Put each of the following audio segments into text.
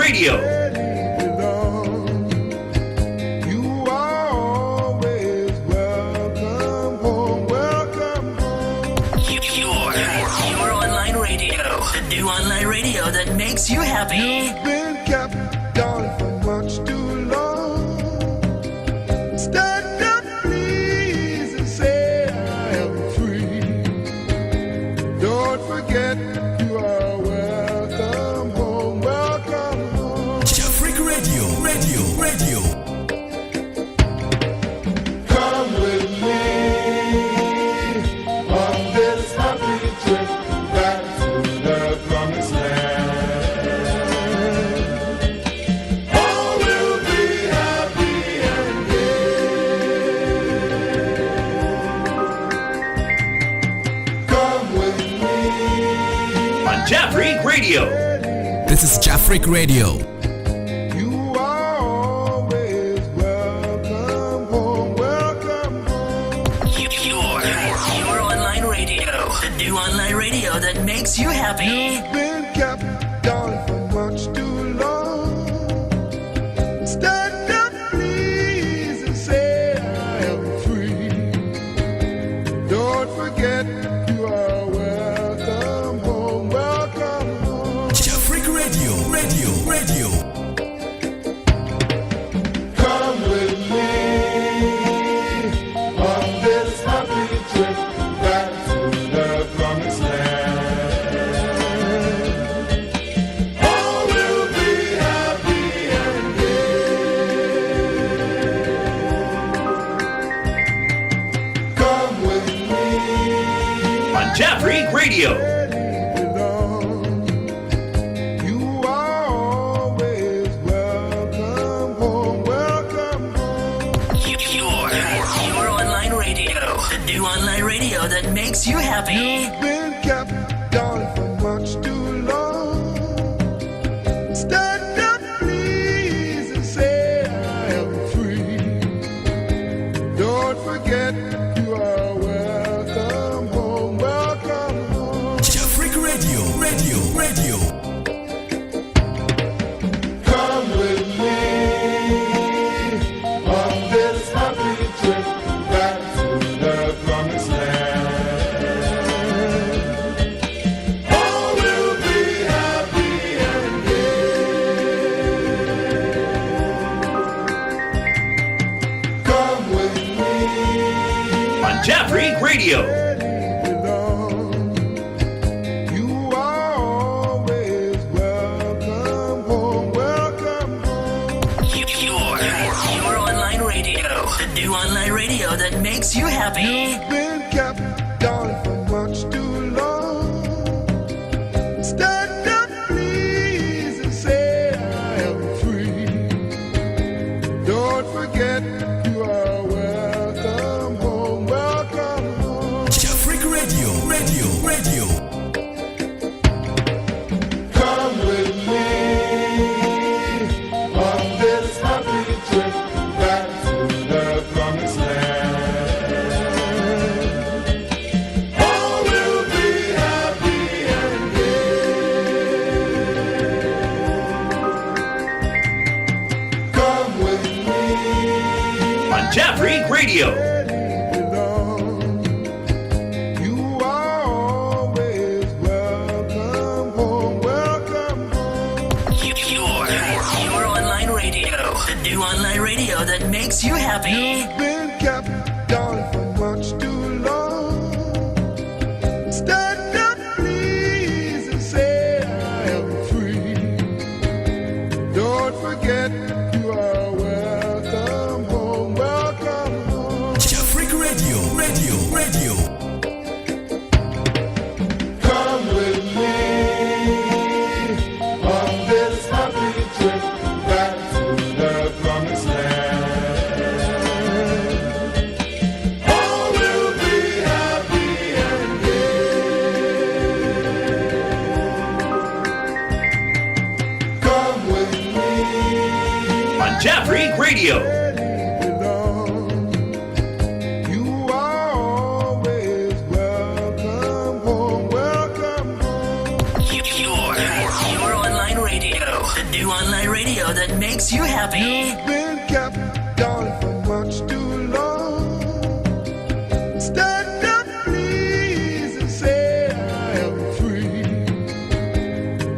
Radio. You are always welcome home, welcome home. Your online radio. The new online radio that makes you happy. You've been kept down for much too long. Stand up, please, and say I am free. Don't forget you are welcome home, welcome home. Jafric Radio. Come with me on this happy trip back to the promised land. All will be happy and gay. Come with me. On Jafric Radio. This is Jafric Radio. You are always welcome home, welcome home. Your online radio. The new online radio that makes you happy. You've been kept down for much too long. Stand up, please, and say I am free. Don't forget you are welcome home, welcome home. Jafric Radio. Come with me on this happy trip back to the promised land. All will be happy and gay. Come with me. On Jafric Radio. You are always welcome home, welcome home. Your online radio. The new online radio that makes you happy. You've been kept down for much too long. Stand up, please, and say I am free. Don't forget you are welcome home, welcome home. Jafric Radio. Come with me on this happy trip back to the promised land. All will be happy and gay. Come with me. On Jafric Radio. You are always welcome home, welcome home. Your online radio. The new online radio that makes you happy. You've been kept down for much too long. Stand up, please, and say I am free. Don't forget you are welcome home, welcome home. Jafric Radio. Come with me on this happy trip back to the promised land. All will be happy and gay. Come with me. On Jafric Radio. You are always welcome home, welcome home. Your online radio. The new online radio that makes you happy. You've been kept down for much too long. Stand up, please, and say I am free. Don't forget you are welcome home, welcome home. Jafric Radio. Come with me on this happy trip back to the promised land. All will be happy and gay. Come with me. On Jafric Radio. You are always welcome home, welcome home. Your online radio. The new online makes you happy. You've been kept down for much too long. Stand up, please, and say I am free.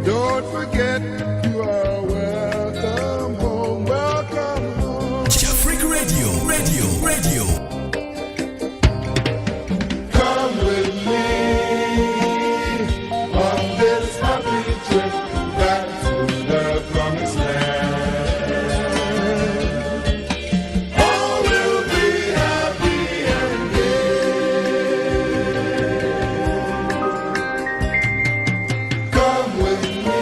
Don't forget you are welcome home, welcome home. Jeffrey Radio. Come with me on this happy trip back to the promised land. All will be happy and gay. Come with me.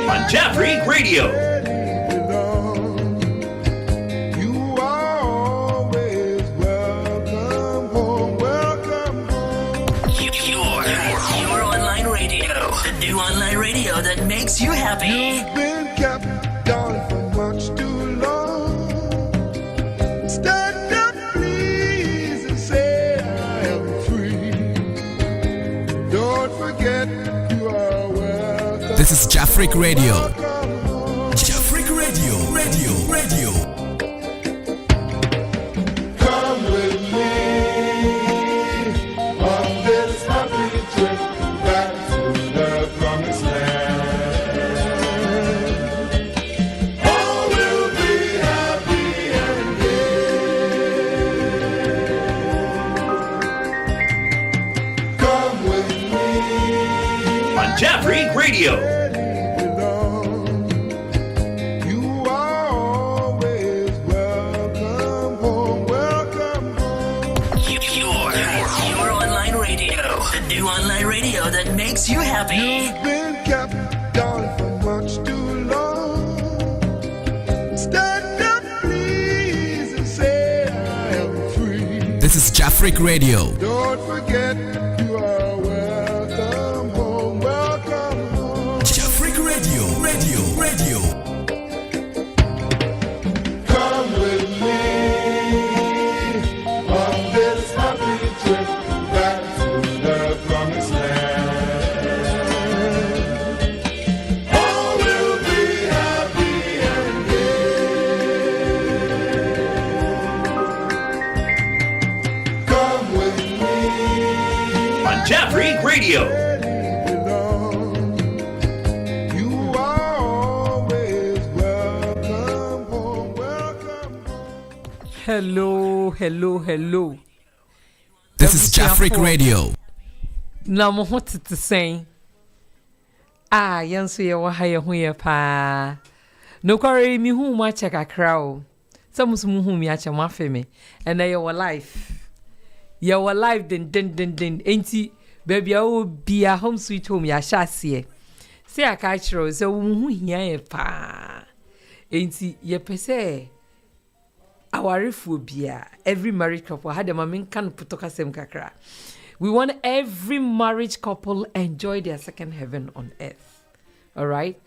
On Jeffrey Radio. You are always welcome home, welcome home. Your online radio. The new online radio that makes you happy. You've been kept down for much too long. Stand up, please, and say I am free. Don't forget you are welcome. This is Jeffrey Radio. Welcome home. Jeffrey Radio. Come with me on this happy trip back to the promised land. All will be happy and gay. Come with me. On Jeffrey Radio. You are always welcome home, welcome home. Your online radio. The new online radio that makes you happy. You've been kept down for much too long. Stand up, please, and say I am free. This is Jeffrey Radio. Don't forget you are welcome home, welcome home. Jeffrey Radio. Come with me on this happy trip back to the promised land. All will be happy and gay. Come with me. On Jeffrey Radio. You are always welcome home, welcome home. Hello. This is Jeffrey Radio. Na mo ho tete sen. Yenso ye wa ha ye ho ye pa. No kware mi hu mu ache kakra o. Samus mu hu mi ache mo afeme. And na your life. Your life den. Enti baby o bia home sweet home ya hyase. Se aka kiro so mu hu hia ye pa. Enti ye pese Awariphobia. Every married couple had a mamin can putoka sem kakra. We want every marriage couple enjoy their second heaven on earth. All right.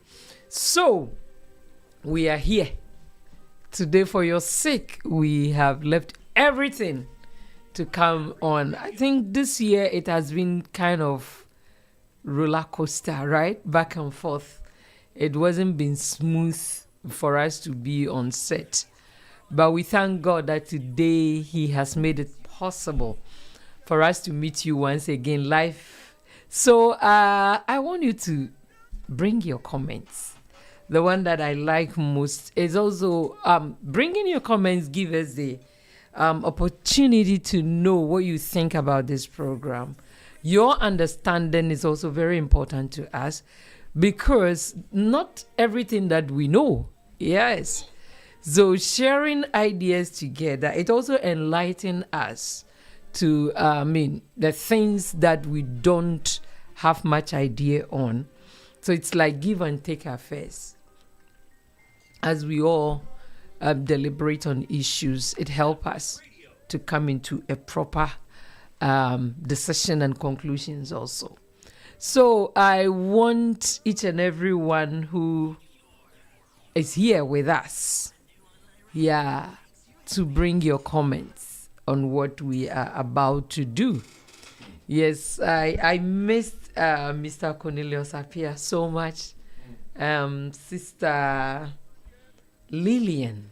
So we are here today for your sake. We have left everything to come on. I think this year it has been kind of roller coaster, right? Back and forth. It wasn't been smooth for us to be on set. But we thank God that today He has made it possible for us to meet you once again live. So I want you to bring your comments. The one that I like most is also bringing your comments. Give us the opportunity to know what you think about this program. Your understanding is also very important to us because not everything that we know. Yes. So sharing ideas together, it also enlightens us to, the things that we don't have much idea on. So it's like give and take affairs. As we all deliberate on issues, it helps us to come into a proper decision and conclusions also. So I want each and every one who is here with us, to bring your comments on what we are about to do. Yes, I missed Mr. Cornelius Appiah so much. Sister Lillian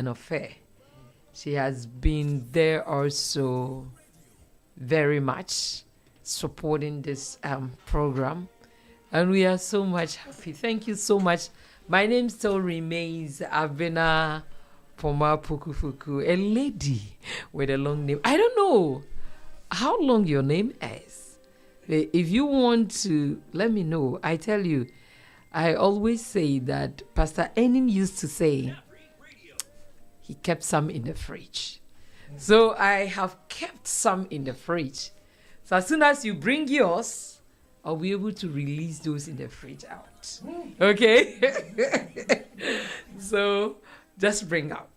Affair. She has been there also very much supporting this program. And we are so much happy. Thank you so much. My name still remains Abena Poma Pukufuku, a lady with a long name. I don't know how long your name is. If you want to let me know, I tell you, I always say that Pastor Enin used to say he kept some in the fridge. So I have kept some in the fridge. So as soon as you bring yours, I'll be able to release those in the fridge out. Okay? So just bring out.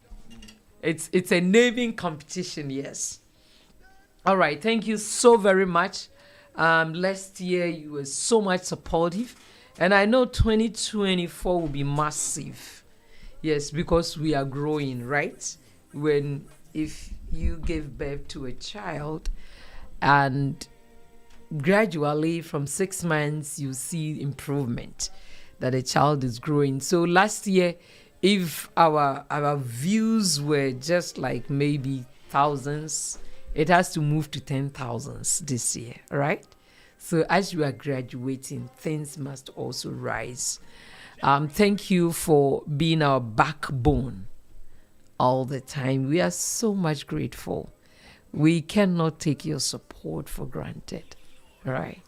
It's a naming competition, yes. All right, thank you so very much. Last year you were so much supportive, and I know 2024 will be massive. Yes, because we are growing, right? If you give birth to a child and gradually from 6 months you see improvement that a child is growing. So last year, if our views were just like maybe thousands, it has to move to 10,000s this year, right? So as you are graduating, things must also rise. Thank you for being our backbone all the time. We are so much grateful. We cannot take your support for granted, right?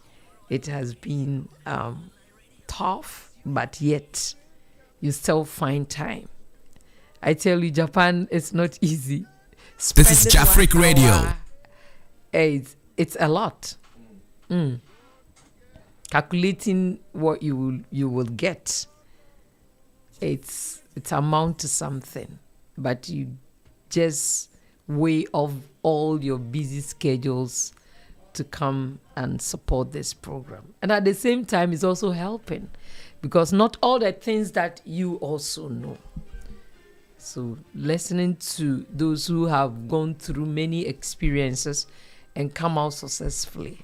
It has been tough, but yet you still find time. I tell you, Japan is not easy. This is Jafric Radio. It's a lot. Calculating what you will get, it's amount to something, but you just weigh off all your busy schedules to come and support this program. And at the same time, it's also helping because not all the things that you also know. So listening to those who have gone through many experiences and come out successfully,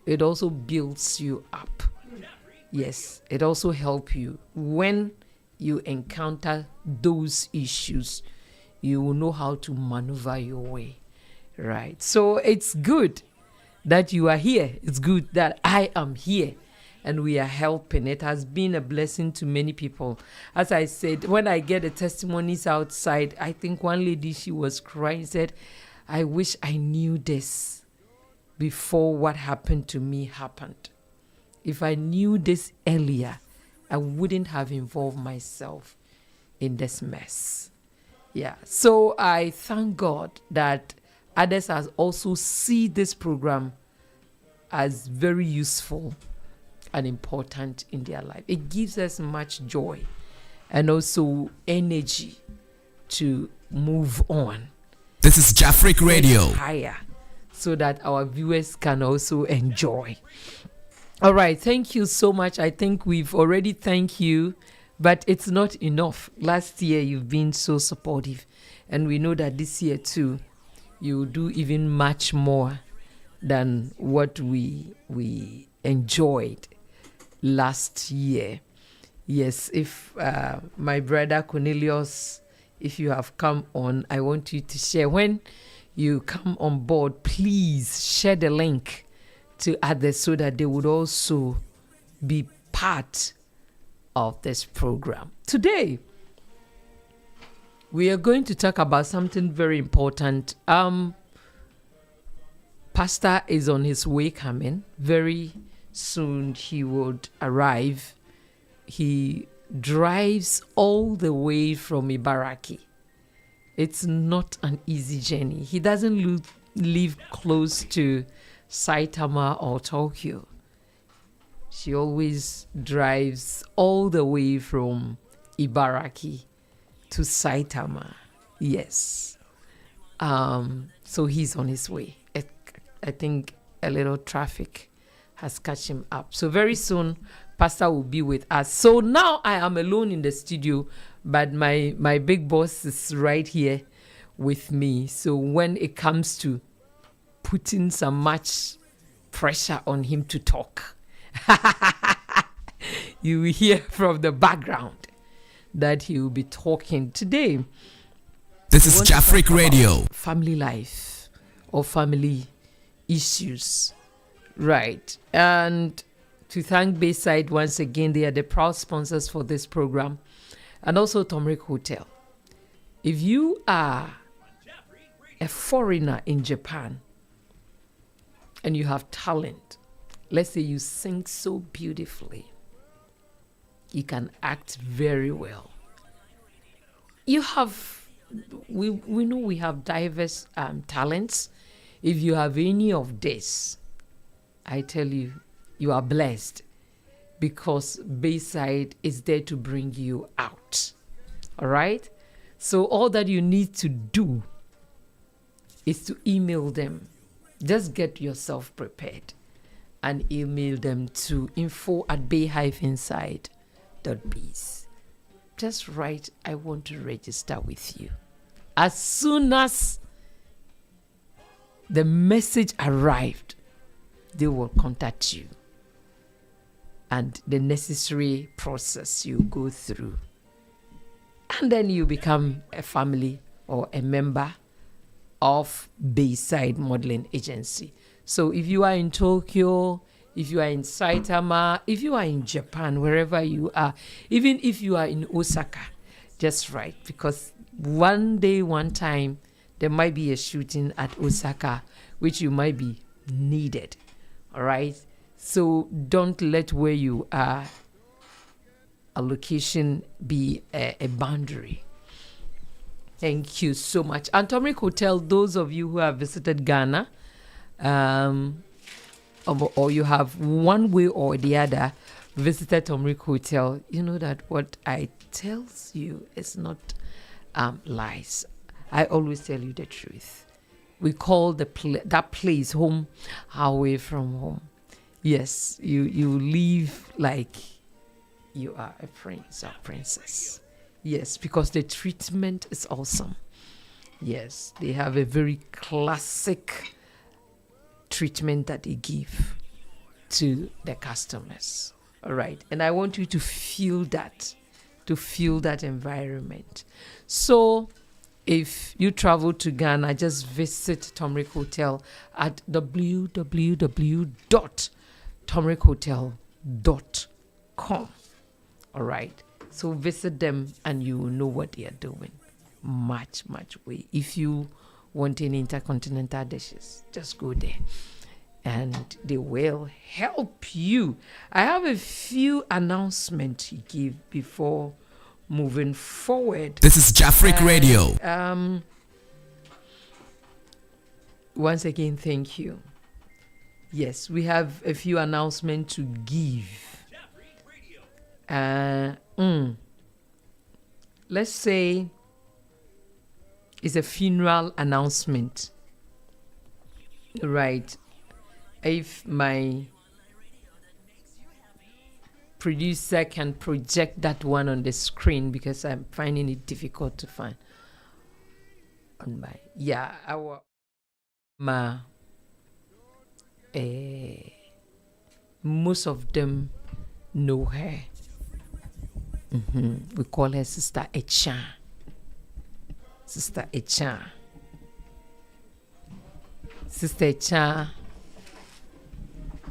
it also builds you up. Yes, it also helps you when you encounter those issues. You will know how to maneuver your way, right? So it's good that you are here. It's good that I am here and we are helping. It has been a blessing to many people. As I said, when I get the testimonies outside, I think one lady, she was crying, said, I wish I knew this before what happened to me happened. If I knew this earlier, I wouldn't have involved myself in this mess. Yeah, so I thank God that others has also see this program as very useful and important in their life. It gives us much joy and also energy to move on. This is Jafric Radio. Higher, so that our viewers can also enjoy. All right, thank you so much. I think we've already thanked you, but it's not enough. Last year, you've been so supportive, and we know that this year too, you do even much more than what we enjoyed last year. Yes, if my brother Cornelius, if you have come on, I want you to share. When you come on board, please share the link to others so that they would also be part of this program. Today, we are going to talk about something very important. Pastor is on his way coming. Very soon he would arrive. He drives all the way from Ibaraki. It's not an easy journey. He doesn't live close to Saitama or Tokyo. She always drives all the way from Ibaraki to Saitama. Yes. So he's on his way. I think a little traffic has catch him up. So very soon, Pastor will be with us. So now I am alone in the studio, but my big boss is right here with me. So when it comes to putting some much pressure on him to talk, you will hear from the background. that he will be talking today. This We is want to talk Jafric about Radio. family life or family issues, right? And to thank Bayside once again, they are the proud sponsors for this program, and also Tomric Hotel. If you are a foreigner in Japan and you have talent, let's say you sing so beautifully, you can act very well, you have, we know we have diverse talents. If you have any of this, I tell you, you are blessed, because Bayside is there to bring you out. All right? So all that you need to do is to email them. Just get yourself prepared and email them to info@bay-side.biz. Just write, I want to register with you. As soon as the message arrived, they will contact you, and the necessary process you go through. And then you become a family or a member of Bayside Modeling Agency. So if you are in Tokyo, if you are in Saitama, if you are in Japan, wherever you are, even if you are in Osaka, just write, because one day, one time, there might be a shooting at Osaka, which you might be needed. All right? So don't let where you are, a location, be a boundary. Thank you so much. And Tomric Hotel, those of you who have visited Ghana, or you have one way or the other visited Tomric Hotel, you know that what I tell you is not lies. I always tell you the truth. We call that place home, away from home. Yes, you live like you are a prince or princess. Yes, because the treatment is awesome. Yes, they have a very classic treatment that they give to the customers. All right. And I want you to feel that environment. So if you travel to Ghana, just visit Tomric Hotel at www.tomrichotel.com. All right. So visit them and you will know what they are doing. Much way. If you want any intercontinental dishes, just go there and they will help you. I have a few announcements to give before moving forward. This is Jafric Radio. Once again, thank you. Yes, we have a few announcements to give. Let's say it's a funeral announcement. Right. If my producer can project that one on the screen, because I'm finding it difficult to find on my most of them know her. We call her Sister Echan. Sister Echan. Sister Echan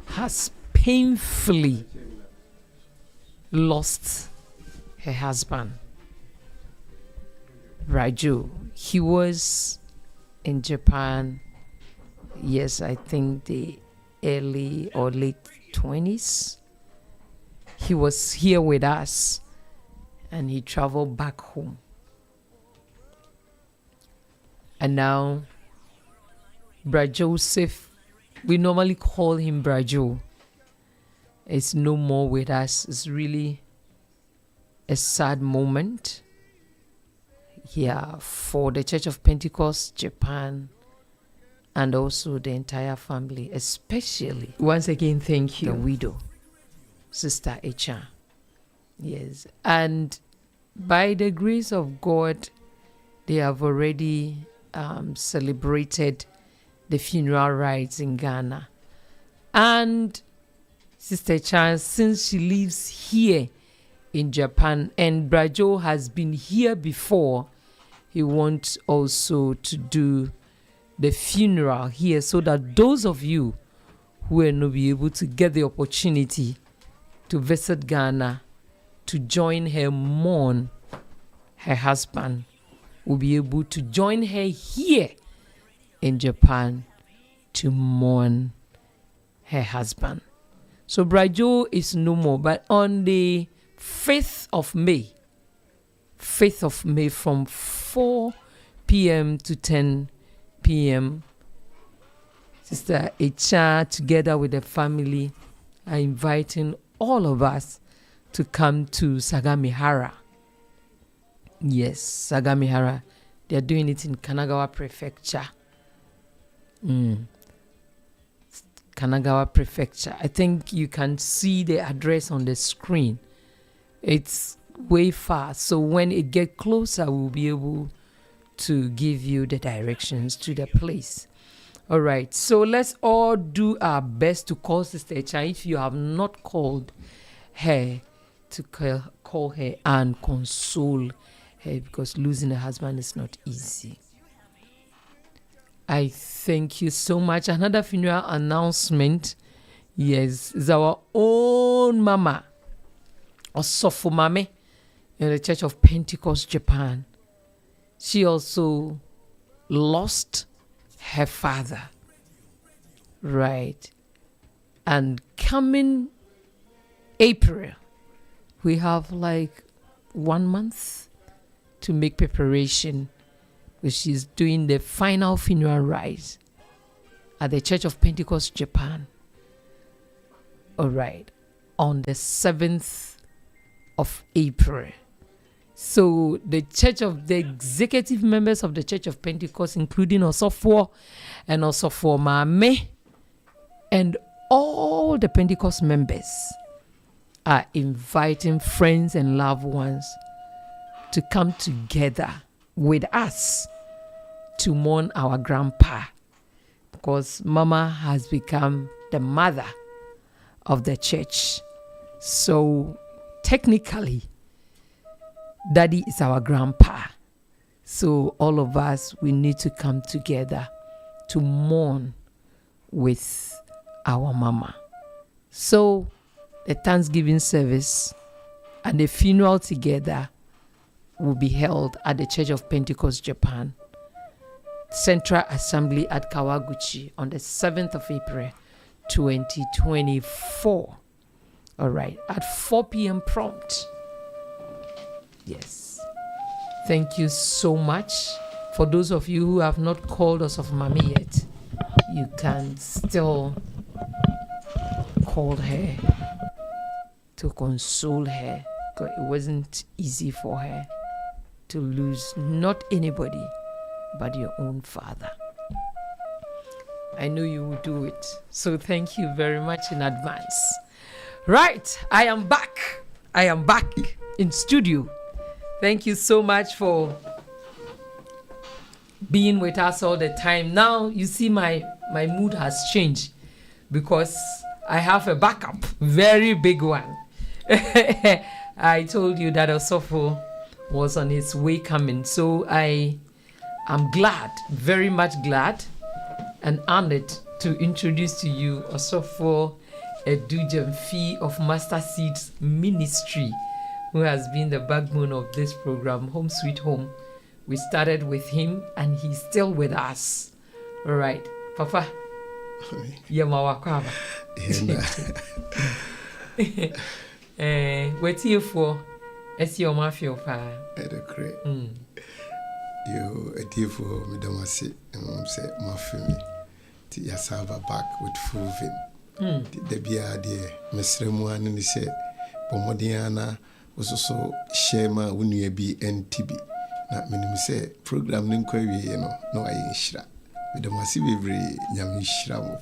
has painfully lost her husband, Raju. He was in Japan, yes, I think the early or late 20s. He was here with us and he traveled back home. And now, Bra Joseph, we normally call him Brajo, is no more with us. It's really a sad moment. Yeah, for the Church of Pentecost Japan and also the entire family, especially. Once again, thank you, the widow, Sister Echan. Yes, and by the grace of God, they have already celebrated the funeral rites in Ghana. And Sister Chan, since she lives here in Japan. And Brajo has been here before. He wants also to do the funeral here so that those of you who will not be able to get the opportunity to visit Ghana to join her mourn her husband will be able to join her here in Japan to mourn her husband. So Brajo is no more, but on the 5th of May from 4 p.m. to 10 p.m., Sister Echa, together with the family, are inviting all of us to come to Sagamihara. Yes, Sagamihara. They're doing it in Kanagawa Prefecture. Kanagawa Prefecture. I think you can see the address on the screen. It's way far. So when it gets closer, we'll be able to give you the directions to the place. All right. So let's all do our best to call Sister Echa. If you have not called her, to call her and console her, because losing a husband is not easy. I thank you so much. Another funeral announcement. Yes, is our own mama, Osofo Mame, in the Church of Pentecost, Japan. She also lost her father. Right. And coming April, we have like 1 month to make preparation. She's doing the final funeral rites at the Church of Pentecost, Japan. All right. On the 7th of April. So the executive members of the Church of Pentecost, including Osofo and Osofo Mame, and all the Pentecost members are inviting friends and loved ones to come together with us to mourn our grandpa, because Mama has become the mother of the church. So technically, Daddy is our grandpa. So all of us, we need to come together to mourn with our Mama. So the Thanksgiving service and the funeral together will be held at the Church of Pentecost, Japan, Central Assembly at Kawaguchi on the 7th of April, 2024. All right, at 4 p.m. prompt. Yes. Thank you so much. For those of you who have not called us of Mami yet, you can still call her to console her, because it wasn't easy for her to lose not anybody but your own father. I know you will do it. So thank you very much in advance. Right, I am back. I am back in studio. Thank you so much for being with us all the time. Now you see my mood has changed because I have a backup, very big one. I told you that Osofo was on his way coming, so I am glad, very much glad and honored to introduce to you Osofo Edujemfi of Master Seeds Ministry, who has been the backbone of this program, Home Sweet Home. We started with him and he's still with us. All right, Papa. Yamawakwaba. What's here for? It's your mafia. Great. You a deal for Midamasi and say Mafimi. Yasava back with full vim. The beer dear, Miss Remuan and he said, Pomodiana was also Shema Unia B and Tibi. Not many say program inquiry, you know, no I ain't shra. With the massive every Yamishra.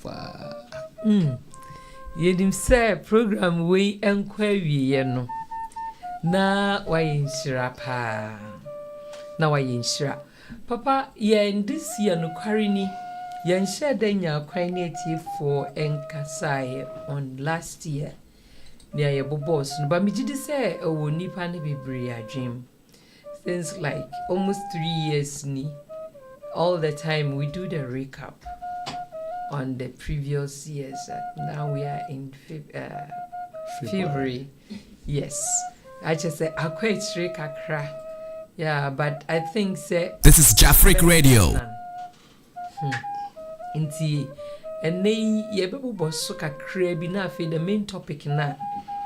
Yedim say program way inquiry, you know. Na why in shra pa. Na why in shra. Papa, yeah, in this year no quarini. Yan share denya quinity for Enkasai on last year. near your boss, but me did say, oh, nipa ne be a dream. Since like almost 3 years, all the time we do the recap on the previous years. Now we are in February. Yes. I just say, I quite kakra. Yeah, but I think say This is Jafric Radio. Inti and nay ye babu boss so kakra bi na fe the main topic na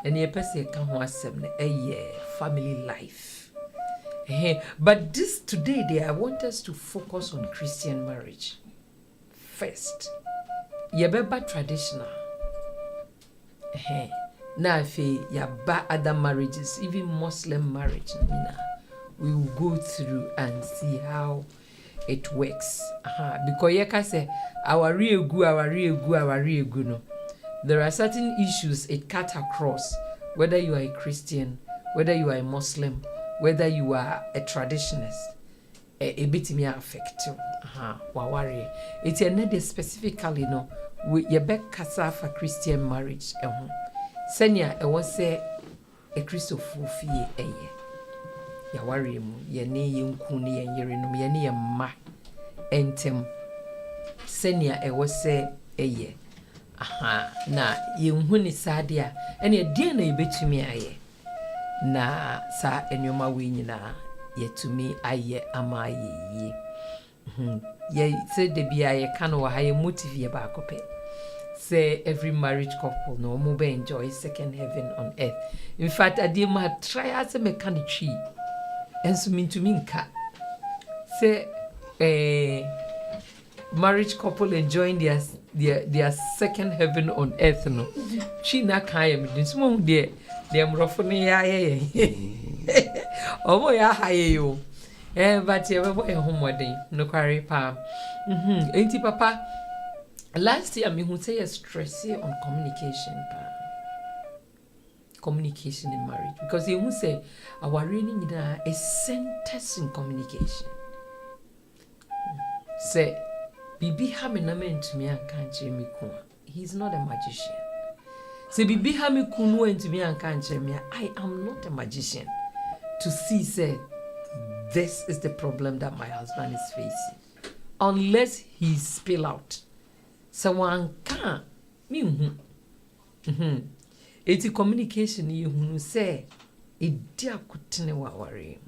and ye pese ka ho asem na family life. But this today I want us to focus on Christian marriage. First, ye beba traditional. Na fe ya ba other marriages, even Muslim marriage we will go through and see how it works. Because you can say our real good no. There are certain issues it cut across, whether you are a Christian, whether you are a Muslim, whether you are a traditionalist. A bit me affect you. Worry. It's another specifically no. We you back kasa for Christian marriage. Senya I was say a Christopher fie eye. Ya worry mu ye ne yenku ne yere no ye ne ma entem. Senya I was say eye. Na yenhu ni sadia ene die na yebetumi aye. Na sa enyoma we nyina yetumi aye ama ye. Ye say de bia ye kan wo ha ye motive ye ba kope. Say every marriage couple no mo be enjoy second heaven on earth. In fact, I did my try as a mechanic tree. And so mean to minka. Say marriage couple enjoying their second heaven on earth no. She na kai me this mom there. Them roughen ya. Oh boy, I you. But you have a home wedding. No quarry pa. Ain't papa? Last year, me who say a stress on communication. Communication in marriage. Because you who say our reading is centers in communication. Say, Bibi Haminamen to me and can't me. He's not a magician. Say, Bibi Hami Kunu and to me and can't me. I am not a magician. To see, say, this is the problem that my husband is facing. Unless he spill out. So one can me it's communication you say it dear kutine wa worry.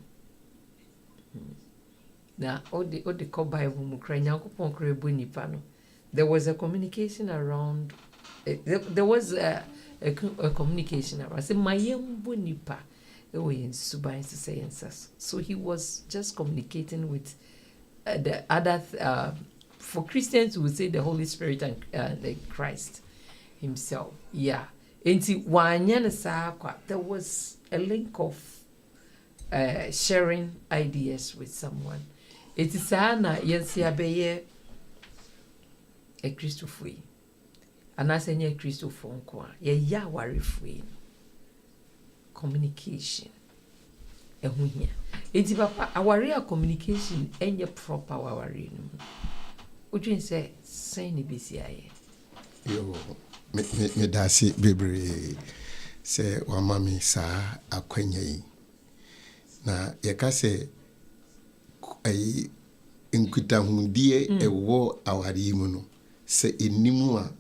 Na all the call Bible mu kra Nyankopon kra ebu nipa no. There was a communication around there was a communication around say mayembu nipa e wo yen suban say ensas. So he was just communicating with the other for Christians, we would say the Holy Spirit and the Christ himself. Yeah. There was a link of sharing ideas with someone. It is Anna Yensiabeye a Christopher. And I say, Christopher, ya worry free communication. It's papa, our real communication and your proper worry. Would you say, Saint BCI? Yo, me dasi bebre se wa mami sa akwenye na yaka se ai nkuta hundie ewo awari mu no se enimu a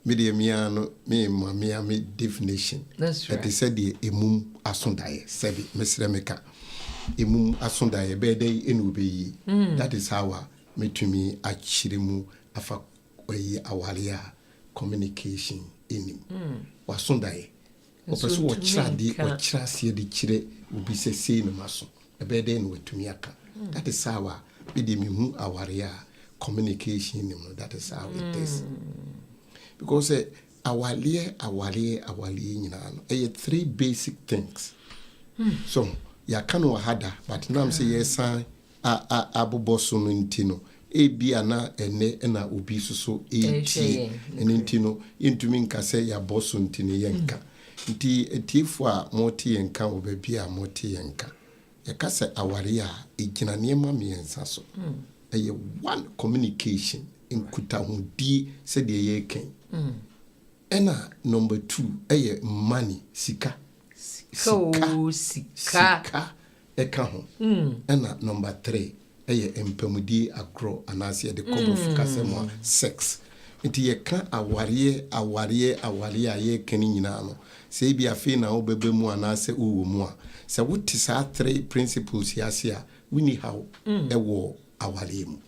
me de mia no me mamia me definition. That's right. It said the emum asondaye sebi mesre meka emum asondaye be dey enubeyi. That is how metumi achirimu afa awari a communication enim wasondaye opeso wo chirade wo chirasie de chire obi sese no maso ebe dey no watumi aka. That is how be de mehu awari a communication enim no. That is how it is. Because awali nyina no three basic things. So ya kanu hada but now say yes aboboso no ntino ebia na ene na obi soso eti ntino intumi nka say ya boso ntino yenka nti etifo a moti yenka obabi a moti yenka yaka say awari a egina niema miensa so one communication nkuta hudi se de ye ken ɛna number 2 ɛyɛ money sika ɛka ho ɛna number 3 ɛyɛ mpamudie agorɔ anaasɛ yɛde kɔbɔfo kasɛm a sex nti yɛka awareɛ a yɛka no nyinaa no sɛ bi afei na wobɛbɛ mu anaasɛ wowɔ mu a sɛ wote saa 3 principles yɛase a woni haw ɛwɔ awareɛ mu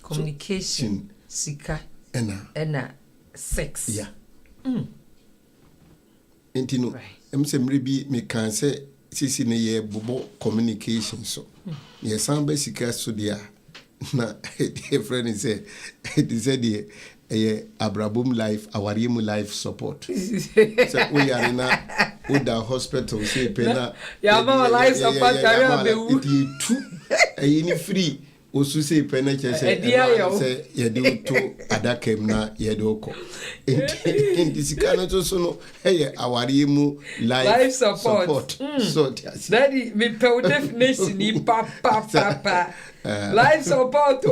communication sika ɛna sex nti no sɛ mmerɛ bi mekaa sɛ sisi no yɛbobɔ communication so yɛsan bɛ sika so deɛ a na yɛfrɛ no sɛ ɛte sɛ deɛ ɛyɛ abrabom life awareɛ mu life support sɛ woyare na woda hospital sɛ pɛ na yɛama life support kare abɛwu yɛtu ɛyɛ ne free osu sɛ pɛ na kyerɛ sɛ yɛde woto adaka mu na yɛde wokɔ nti sika no nso so no ɛyɛ awareɛ mu life support so daddy mepɛ wo definition yi papa life support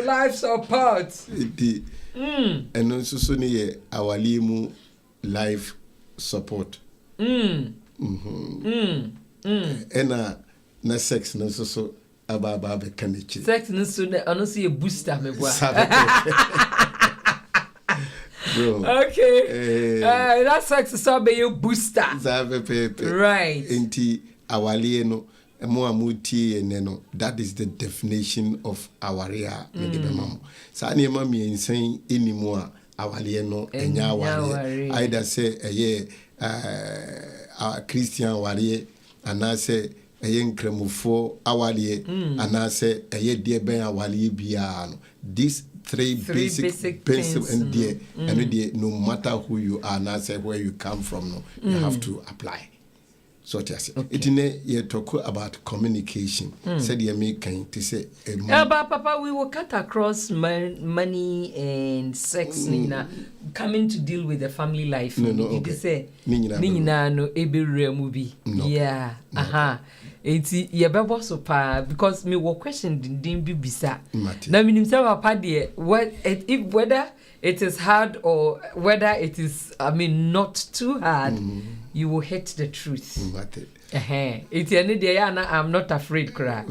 life support nti ɛno nso so no yɛ awareɛ mu life support ɛna na sex no nso so aba bɛka n'akyi sex no so ɔno so yɛ booster meboa okay that sex is so be your booster right nti awareɛ no mo amutie ene no that is the definition of awareɛ me de bɛma mo saa ne ma miɛnsan enimu a awareɛ no ɛnya awareɛ either sɛ ɛyɛ Christian awareɛ anaasɛ ɛyɛ nkramofo awareɛ anaasɛ ɛyɛ deɛ bɛn awareɛ biara no these 3 basic principles and deɛ ɛno deɛ no matter who you are anaasɛ where you come from no you have to apply. So it you talk about communication. Said you make kind to say but papa we will cut across money and sex nina coming to deal with the family life. No, say nina no ebe movie. Yeah. Enti ye bebo so pa because me wo question din bi bisa. Na minim say papa de whether it is hard or whether it is not too hard. You will hate the truth. It's any day, I'm not afraid, cry.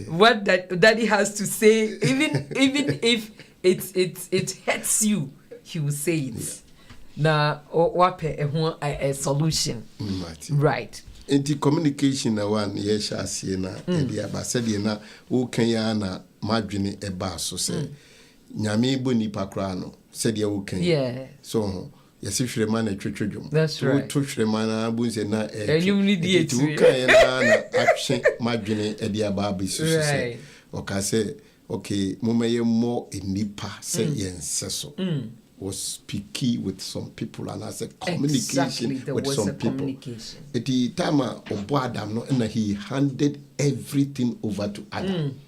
What daddy has to say, even if it hurts you, he will say it. Now, what a solution, right? Into communication, one yes, I see na. Said na who can ya na margin a bar so say. Nyame boni pakrano said ya who can. Yeah. So. Yes, if you man a trichum. That's right. Touch the man, I would say, na you need it to action margin at the ababi. Right. Okay, say, okay, Mumaye more in Nipa, say, yes, so. Was speaking with some people, and I said, communication with some people. At the time of Adam, no, and he handed everything over to Adam.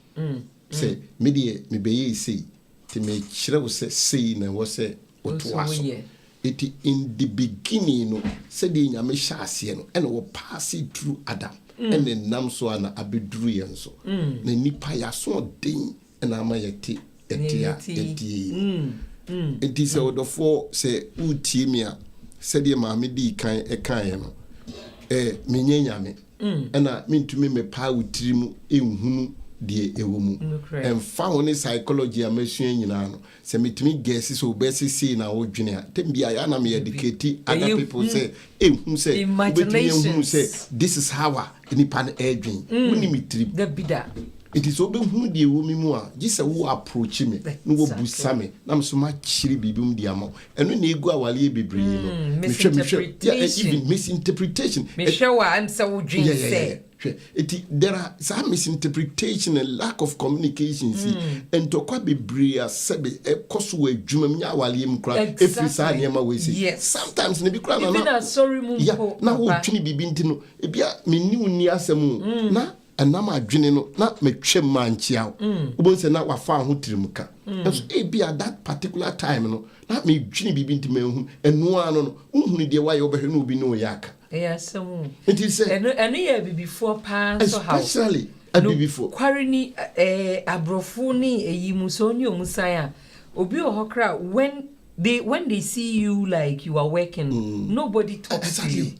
Say, maybe say, to make sure say, and was say, what was it in the beginning, no, said in Yamesha, no, and will pass it through Adam, and then Namso and Abidru and so. The Nipaya so ding, and Amayati, it is out of 4 say, Utimia, said your mammy di kind a kayano, Minyame, and I mean to me, power trim in whom. Dear a woman, and found in psychology a machine, you know. Send me to me guesses who best see in our junior. Then be I am educated. Other people say, who say, imagination say, this is how I pan edging. The bidder. It is open who dear woman more. Just a who approach me. No busame. I'm so much chilly bibum diamo. And when you go our be bring misinterpretation. Michelle, I'm so dreamy. There are some misinterpretation and lack of communication. And to quite be bria sabi a cosway jumia walium cry every sign yama we say. Yes, sometimes nebi cry na sorry mu. Yeah, na wo twini bibintino ebia me ni uni asemu na anama adwene no na metwem manchia wo se na wafa ho tirimka so ebia that particular time no na me dwini bibintimo hu enu ano no unhunu de wa ye obehwe no obi no yaka. Yes, it is and yeah, before pants, especially before. Quarini abrofuni a yimusoni or musaya. Obi or hokra when when they see you like you are working, nobody talks to you.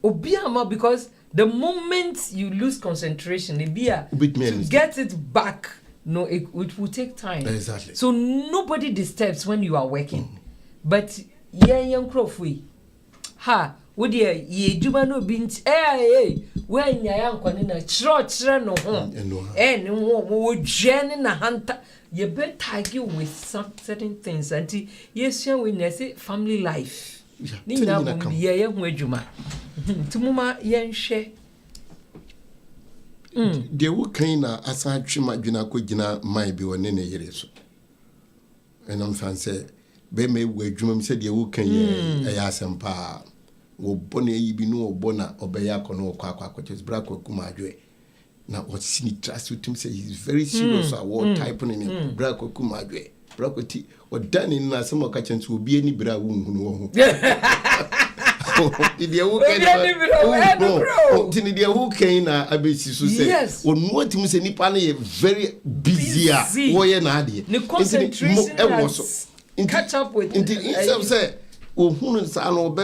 Obiama, because the moment you lose concentration, to get it back, no, it will take time. Exactly. So nobody disturbs when you are working. But young crofwe, ha, would ye juma no bint, when ya na chro no home, and would jen na hunter, you better argue with some certain things until yes, when you say family life. Nina will be ye juma. Tumuma yen she. They will kind of aside Chima Juna Kujina might be one in a year. And I'm fancy, Beme, where Jum said you can ye, a yasampa, or Bonnie, you be no bona, or Bayako no Quack, which is Braco Kumadre. Now, what Sini trust with him say he's very serious at what typing in Braco Kumadre, Bracoti, or done in some occasions will be any bra wound. Did you who came abesi so say on what him say nipa na very busy wo ye na ade the concentration catch up with instead say ohunu sa no be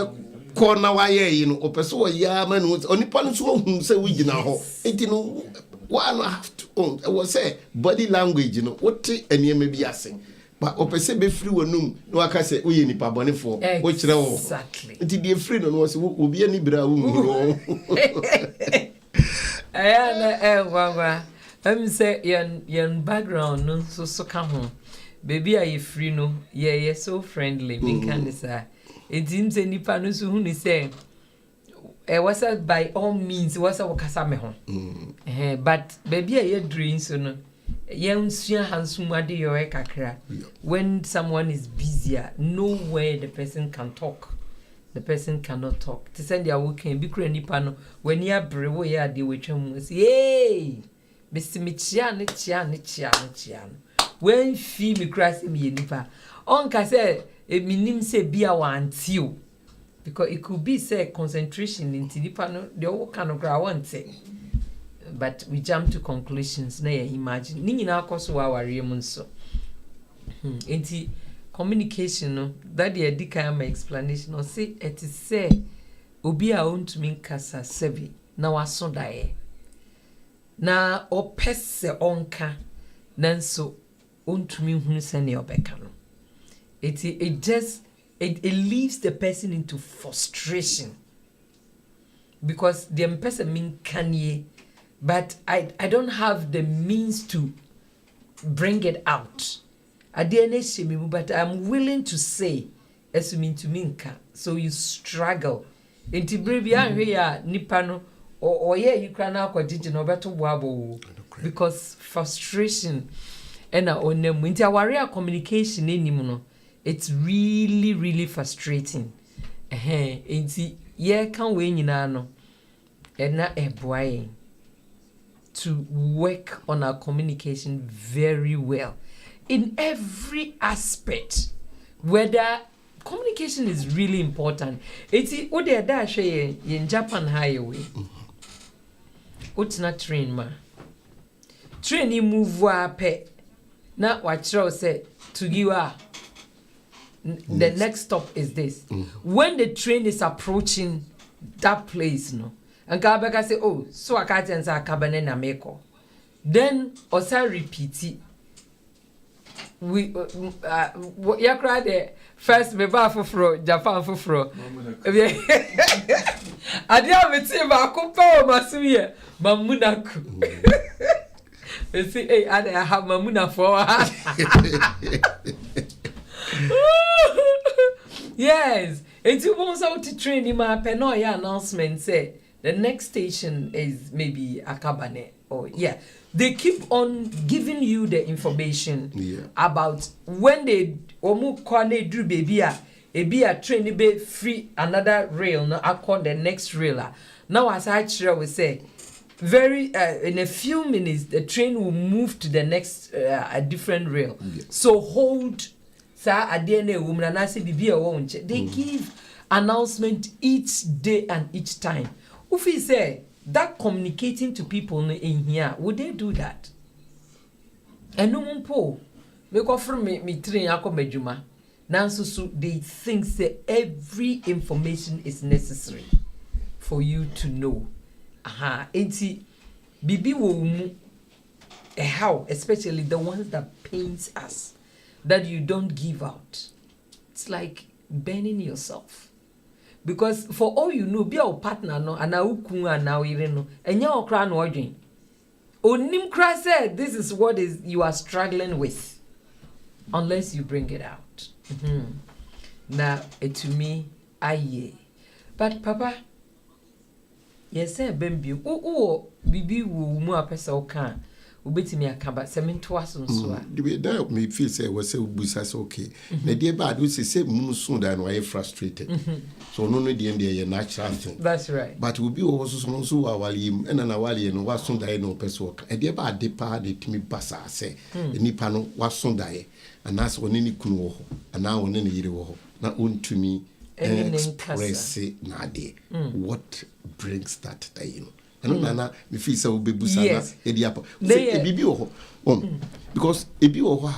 ko na wa ye yi no opese wo ya ma no onipa no so ohunu say we gina ho enti no one have to was say body language no what enema bi asen. But opese be free wonum no aka say we nipa bone for wo kire wo exactly nti dey free no was obi ani bra wo no wanga say yan background no so ka ho baby are you free no yeah so friendly me can say it seems say nipa no so hu ni say was by all means was wakasa me ho but baby are you doing so no when someone is busier, nowhere the person can talk. The person cannot talk. To send their working, be cranny pano. When you are brewo, ya de with him, say, hey, Mr. Michian. When fee me crass me nipa. Onka say, it meaning say be a one you. Because it could be say concentration in Tidipano, the whole kind of ground say. But we jump to conclusions na imagine ni nyina akoso wa ware mu nso enti communication no that the edika my explanation no say it is say obi a ontumi nkasa sebi na waso dae na opese onka nanso ontumi hunu se ne obeka no it leaves the person into frustration because the person mean kanye. But I don't have the means to bring it out. But I'm willing to say, as you mean to minka, so you struggle. Inti bribia here nipano or you can now no better wabo because frustration and on them winter warrior communication anymore. It's really frustrating. Inti can win no and not a boy. To work on our communication very well in every aspect. Whether communication is really important. It's what they are in Japan highway. What's not train ma? Train you move pe. Now what you say to you are the next stop is this. When the train is approaching that place, no. And Kabaka say, oh, so I can't answer Kabane na meko. Then Osa repeat it. We ya cry the first meba fufro, Japan fufro. Adi ameti ba kupa o masuye mamunaku. You see, hey, I have mamuna for yes. It's you want to train him up and no announcement say. The next station is maybe Akabane or they keep on giving you the information about when they omu kwane drew baby a train be free another rail no accord the next railer. Now as I will say very in a few minutes the train will move to the next a different rail. So hold sa adene woman and I say bibi won't they give announcement each day and each time. If we say that communicating to people in here, would they do that? And no one po me go from me train akọ medjuma. Now so they think that every information is necessary for you to know. Enti bibi wo mu how, especially the ones that pains us, that you don't give out. It's like burning yourself. Because for all you know, be our partner no, and now ire no, and you cry no odwin. Onim cry said this is what is you are struggling with, unless you bring it out. Now, to me, aye. But Papa, yes, sir, Bambi, bibi wo mu apesa o kan. Ubetimi akaba semento asonso a the way that me feel say was say busa say okay na dey bad we say mum soon that no frustrated so no the end dey natural thing. That's right. But we be also so awali and na awali no was soon that no person e dey bad dey pa dey timi basa say nipa no was soon that and as one ni kunu wo ho and now one ni yiri wo ho na ontumi express na dey what brings that day and nana me feel say we busa na e dey apa e bibi wo ho because e bi wo ho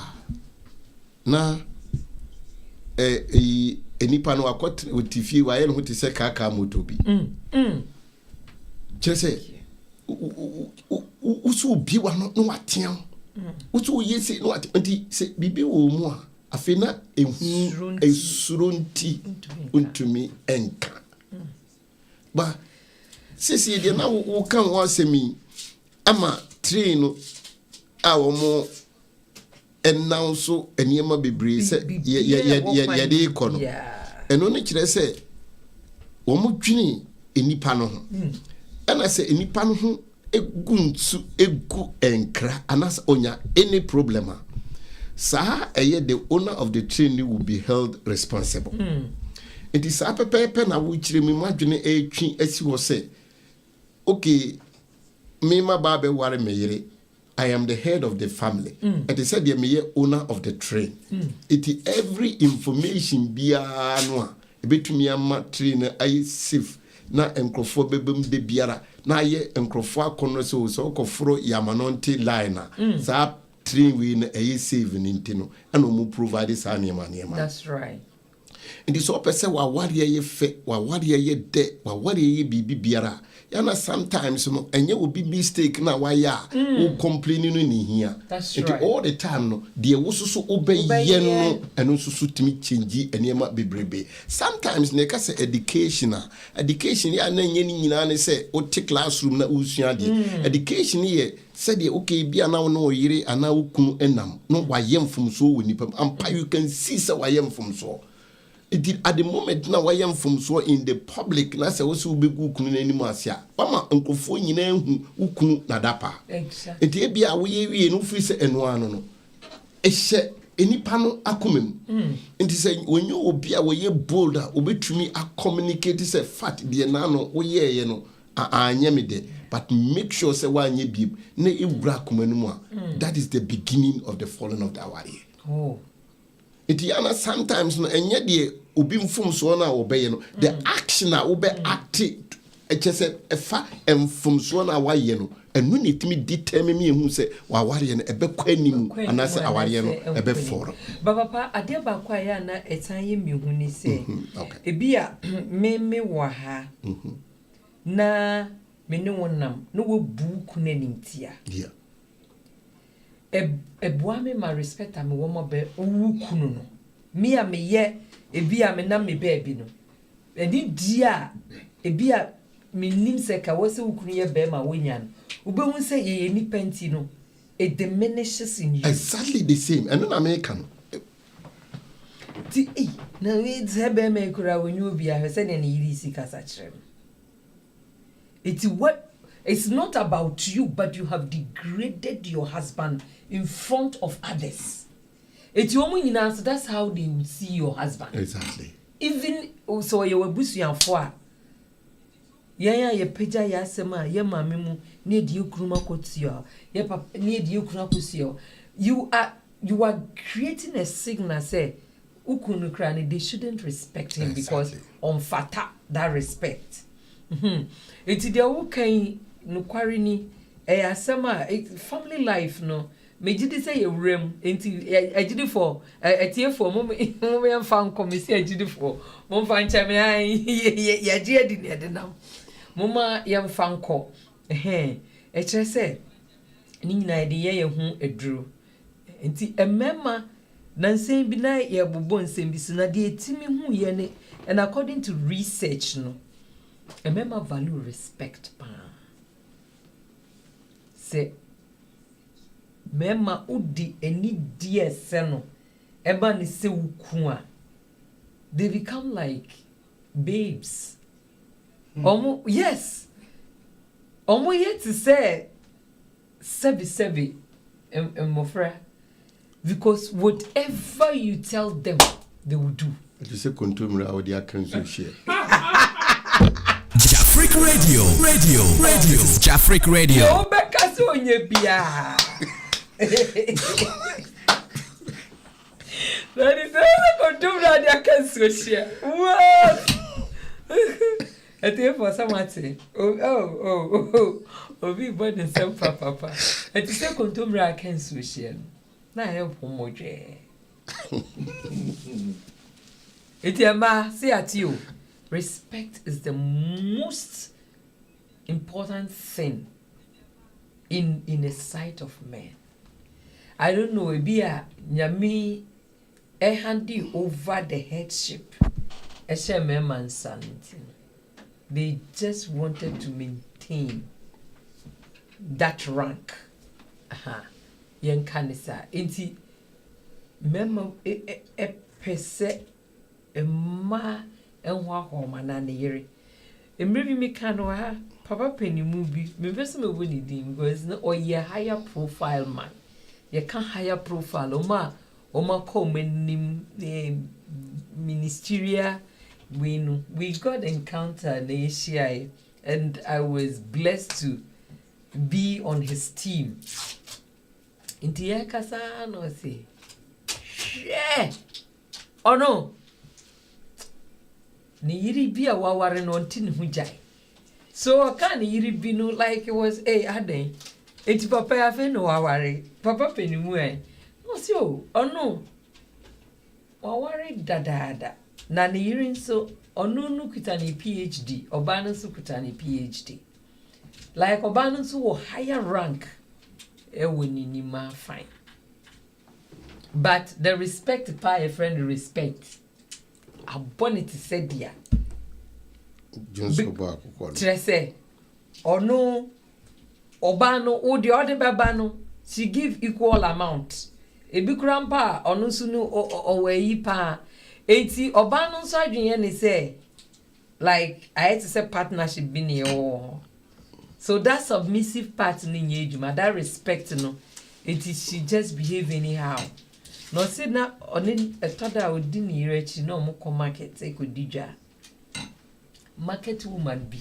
na nipa no akot otifie wa ye no te se kaka moto bi chese usu bi wa no watia usu yesi no ati se bibi wo mu a afena ehu esuronti untumi enka ba sisi de na wo kan wo asemi ama train a wo mo enanso eniema bebre se ye de ikono eno ne kire se wo mo dwini enipa no ho ana se enipa no ho eguntu egu enkra anas onya any problem sa the owner of the train will be held responsible. It is a pepe na wo kire mi madwene etwi asi wo se okay, me ma babe ware meyere. I am the head of the family. And they said, me owner of the train. It is every information biya noa. Betumi ama train ay safe na enkrofo bebem de biara na ye enkrofo akono so koforo yamanonte liner. Sa train we na ay safe nintino. And mu provide sa niema. That's right. And this all person wa wari ye fe, wa wari ye de, wa wari ye bibi biara. Yana sometimes no enye will be mistake na waya o complaining ni here. That's right. right. All the time no the wosusu obey yen no eno susu timi change enema bebrebe. Sometimes na ka say education ya na nye ni nyina ne say o te classroom na usua de. Education ye said the okay bia na no yire ana okunu enam no wayem from so woni pam ampa you can see say wayem from so. It did at the moment now I am from so in the public na say also be ukunu n'anim asia mama nkofo nyina hu ukunu na dapa exactly enti e bia we no free say eno ano no ehye enipa no akomem enti say onyo obi a we bold a obetumi a communicate say fact de na no we ye no anya me de but make sure say wa anya bi na ewura komanu a that is the beginning of the falling of the awari. It yana sometimes no enye de obi mfum so na obeye no the action na obe act echese efa mfum so na waye no enu ne timi determine me hu se wa ware no ebe kwanimu anase aware no ebe foro papa ade ba kwa ya na etan ye me hu ni se ebi a me wa ha na me ne wonam no wo buku na nimtia eboa me ma respect am wo mo be owu kunu no me a me ye ebi a me na me baby no edi dia ebi a me nim se ka wo se ukunu ye be ma wonya no ube hu se ye ni penti no it diminishes in you exactly the same and na American ti na we ze be me kura wonyu obi a se ne yiri sika sa kire it's not about you, but you have degraded your husband in front of others. It's your money now, so that's how they will see your husband. Exactly. Even so, you were busu and for. Yeah, ye peja ya sema, ye mamimu, need you kruma kotio, ye papa need you kruma kotio. You are creating a signal, say, ukunu krani, they shouldn't respect him because on fata that respect. It's the okay. No quarry ni asema family life no me gidi say ewrem enti agidi for etie for mom yam fan komisi agidi for mom fan chame ya ji adi ne denam mama yam fan ko kire say ni nyina de ye hu eduru enti emema na nsem bi na ye bobo nsem bi so na de etimi hu ye ne and according to research no emema value respect pa say mema udi eni die se no eba ni se wuku a they become like babes yes omo yet to say sebi mofra because whatever you tell them they will do. You say contumra or the akanso share. Jafric Radio. Jafric Radio. Yo beka so onye bia. That is a contumra the akanso share. What? Ete for something. Oh. Obi born in some papa. Ete say contumra akanso share. Na help moje. Etiama say at you. Respect is the most important thing in the sight of men. I don't know, maybe nyami handi over the headship. Man sanity. They just wanted to maintain that rank. Yen kanisa. Inti memo pese ma enwa homa na ne yere. Emrebi me kano ha papa penimu bi me pese me woni dim because no oye higher profile man. Ye can higher profile oma come nim ministerial we got encounter in Asia and I was blessed to be on his team. Inti ya kasa no say yeah. Oh no. Ni yiri bi a waware no nti ne hujai. So ka ni yiri bi no like it was aden. Enti papa ya fe no waware. Papa penimu No si oh no. Waware dada. Na ni yiri nso ono no kuta ni PhD. Oba no so kuta ni PhD. Like oba no nso wo higher rank. Woni ni ma fine. But the respect pa a friend respect. Abonity said dia. Johnson ba akoko. Trese. Ono obano o the other babano she give equal amount. Ebi krampa ono sunu oweyi pa. Eti obano so adwenye ne say like I had to say partnership be ne so that submissive part ni nyejuma that respect no it is she just behave anyhow. No say na oni etoda odi ni rechi no mo ko market e ko dija market woman bi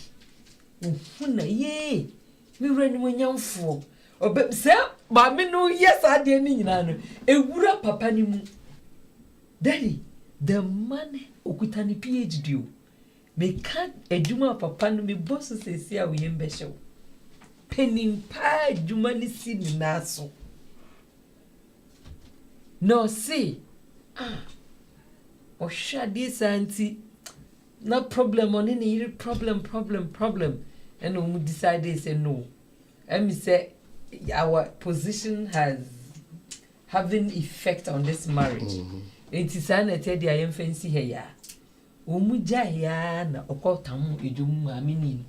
uhuna ye mi rani mo nyamfo obe se ba me no yes ade ni nyina no ewura papa ni mu daddy the man okuta ni PhD o me kan eduma papa no me boss se si a we yembe penin pa eduma ni si ni naso. No, see, Oshadi Santi, no problem on any problem. And we decided say no. And we say our position has having effect on this marriage. It is an etedi I am fancy here. Umuja ya na okotamu idum mami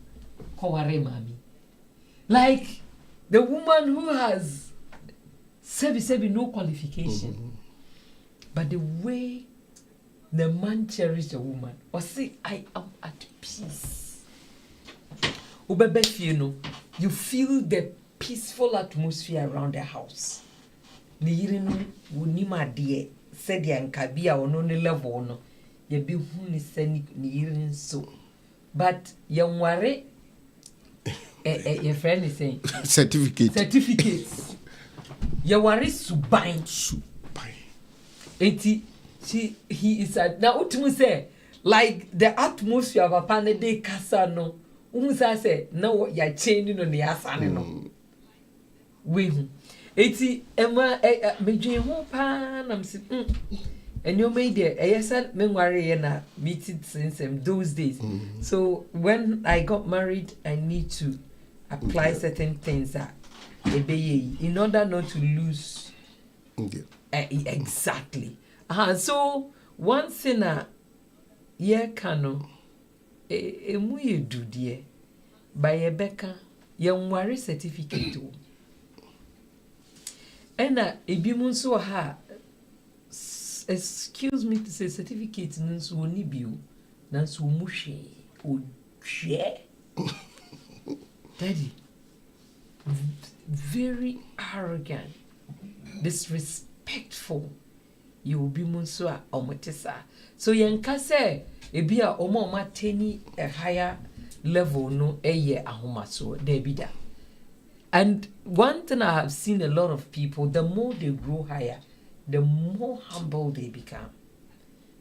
koware mami. Like the woman who has Sebi no qualification. But the way the man cherished the woman or say I am at peace. You feel the peaceful atmosphere around the house. Ni yirinu wunima die said ya nkabia ono ne level no ye bi hu ni sani ni yirin so. But yanware your friend is saying certificates. Yawari subain. Eti he is now utumu say like the atmosphere of a panel de kasa no. Umusa say no ya changing on the asane no. We Eti Emma me dream ho pa na msi and you made it yes me worry na meet it since those days. So when I got married I need to apply certain things that in order not to lose. Exactly. So one thing kano emu yedu die by Rebecca yamware certificate o. Ena ebi mu nso ha excuse me to say certificate nso oni bio na nso mu hwe o hwe. Daddy, very arrogant, disrespectful. You will be munso a omotesa. So yenka say ebi a omo mateni a higher level no eye ahomaso there be that. And one thing I have seen a lot of people, the more they grow higher, the more humble they become.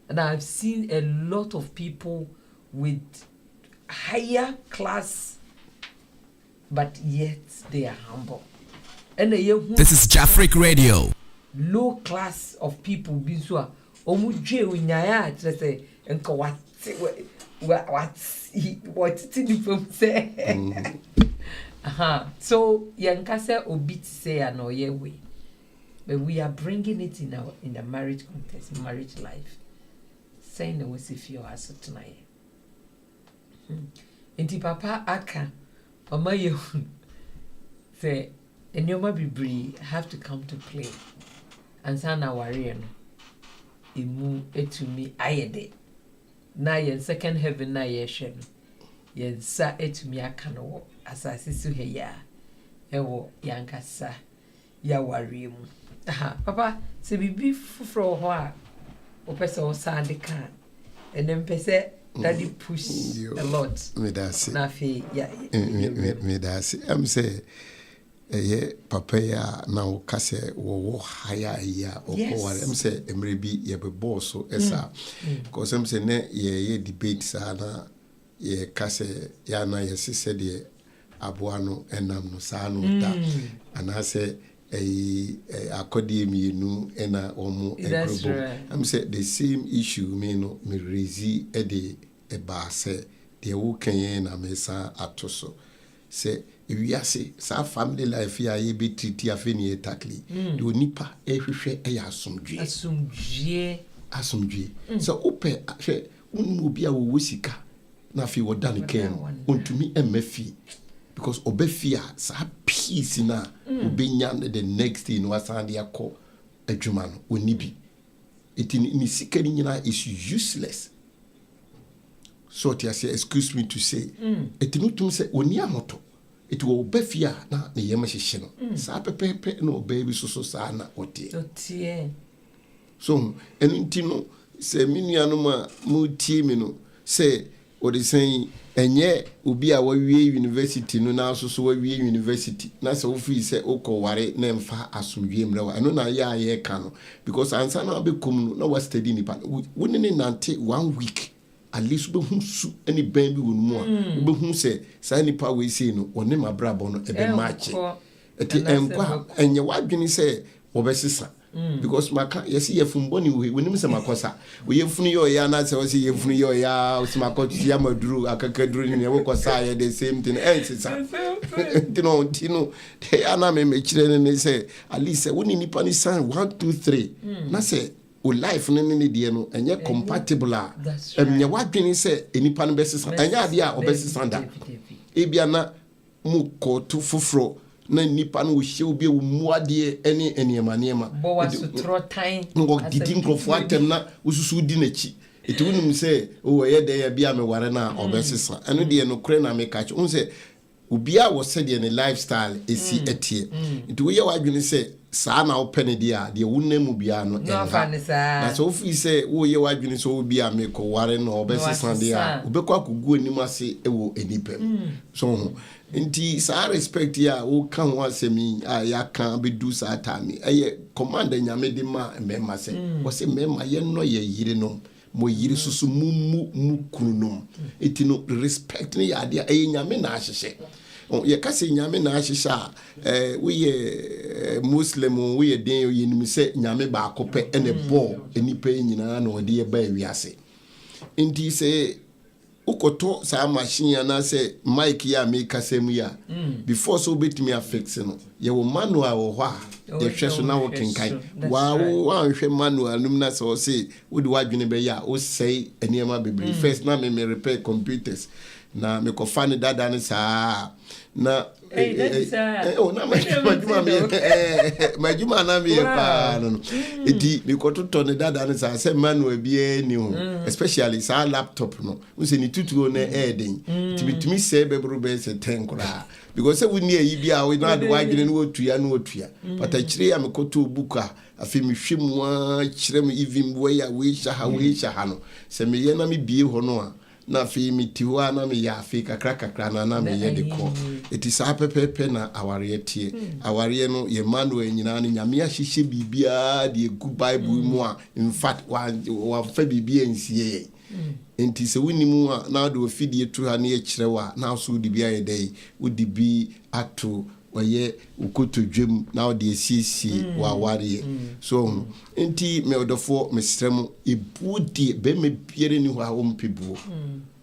And I've seen a lot of people with higher class, but yet they are humble. And this is Jafric Radio. Low class of people, biswa omuje unyaya say enka what say. So yankasa obit say no way, but we are bringing it in the marriage context, marriage life. Saying the was if you are so tonight. Enti papa aka mama you say and your baby have to come to play. And sana warrior no emu etumi ayede na yen second heaven na ye hwe no yen sa etumi aka no asase so he ya ewo yankasa ya warrior mu papa se bibi fufro ho a opese o sa de kan enem pese daddy push a lot me that's na fe ya me that's am say papa ya na wo kase wo haya ya okoware am say emre bi ye be boss esa because am say ne ye debate sa na ye kase ya na ye sese de aboa no enam no sa no da ana say akodi emienu ena omo egrubo am say the same issue me no me raise e de e ba say de wo kan na me sa atoso say we are say sa family life ya ye be treat afeni etakli de onipa ehwehwe e ya asomdwe so ope hwe unu obi a wo sika na fi wo dan ken ontumi emafi because obefia sa peace na obenya the next thing was and yakọ adwuma no onibi ni sika ni nyina is useless. So tia say excuse me to say etinutum say oni amoto it will obefia na ne yema hyehye no sa pepepe no baby so sa na otie so enti no say minuanu ma mu tie me no say o de say enye obi a wawie university no na so wawie university na se ofi se okoware na mfa asomdwe mra eno na ye ka no because ansa na be kom no na was study ni pa woni ni nante 1 week at least be hu su ani ban bi wonu a be hu se sa ni pa we say no one ma brabo no e be match eti enkwa enye wadwene se obesisa because maka yesi yefumboni wenim se makosa we yefunu yo ya na se wasi yefunu yo ya osimakotu ya maduru akakaduru ni we kosa ya the same thing ensisa tino they ana me chire ne se at least woni nipa ni san 1 2 3 na se o life ne de no enye compatible a emye wadwene se enipa no besisa enye ade a obesisa da ebia na mu kotu fufuro na nipa no hye obi muade ene eniema bo waso trotan ngo didi nkrofo atem na ususu di nachi eti wonum se o ye de ya bia me ware na obesesa eno de no kre na me catch un se obi a wo se de ne lifestyle esi etie eti wo ye wadwene se saa na open de a de wonam bia no na so ofi se wo ye wadwene so obi a me ko ware na obesesa de a obekwa kogu anim ase ewo enipem so nti sa respect ya wo kan ho asemi ya kan bedu sa tami eye commander nyame de ma mema se wo se mema ye no ye yire no mo yire susu mu kununom eti no respect ne ya de eye nyame na ahyehye ye kase nyame na ahihya we ye muslim we ye den ye nim se nyame ba akopɛ ene bo enipa nyina na ode ye ba wiase nti se ukoto sa machine na se mic ya me kasem ya before so betimi affix no ye wo manual wo hɔ a ye hwɛ so na wo kenkan wa hwɛ manual num na so say wo di wadwene be ya o sei eniema bebre first na me repair computers na me ko fa ne dada ne saa na na majuma na me pa no edi me ko to ne dada ne saa se manual bi ni ho especially sa laptop no we say ni tutuo na eden timi se bebro be se 10 kura because we ni ayi bia we na de wadwene no otua but akire ya me ko to book a afi me hwemu a kire me even we sha ha no se me ye na me bie ho no a na fi mi tiwa na mi ya fi kakra na mi ye de ko eti sa pepepe na aware tie aware no ye manual nyina ne nyame ahihye bibia de gu bible mu a in fact wa fa bibia nsie enti se wonimu a na do fidie tu ha na ye kirewa na so di bia ye dai udi bi ato waye ukoto dwem na ode esisi wa ware so enti me odofo mesrem ebudi be me biere ni ho a wo mpebuo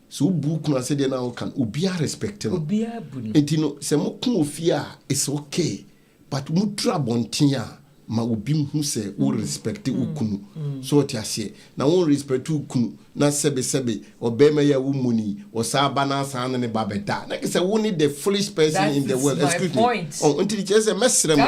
so bu kuna se de na wo kan obi a respect no obi a bu no enti no se mo kun ofi a it's okay but mu tra bontin a ma obi hu se wo respect ukunu so ti ase na wo respect ukunu na sebe obema ya wo muni o sa ba na san ne ba beta na ke se wo ni the foolish person in the world excuse me oh until you say mesrem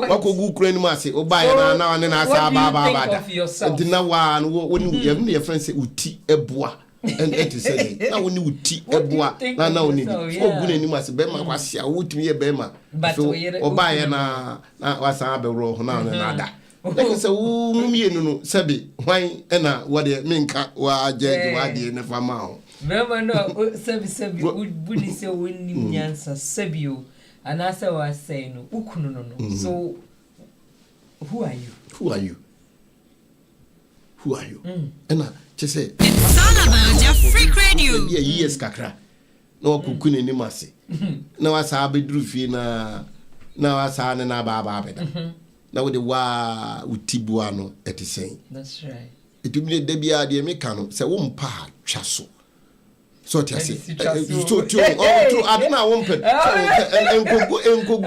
wa ko gu kura ni ma se o ba ya na na sa ba da enti na wa wo ni ye friend say uti eboa and it is say na wo ni uti eboa na wo ni so gu na ni ma se be ma kwase a wo timi ye be ma so o ba ya na wa san be ro ho na na da like say wo mienu no sabi hwan na wo de menka wa jeje wa de ne fama ho mema no sabi buni se woni nyansa sabi o anasa wa say no ukunu no so who are you ena chese Jafric Radio yes kakra no kukune ni mase na wa sa bedru fi na wa sa ne na ba beda na wo de wa utibua no etisen that's right etubile de bia de me kanu se wo mpa twa so ti ase so to adena wo mpa enkogu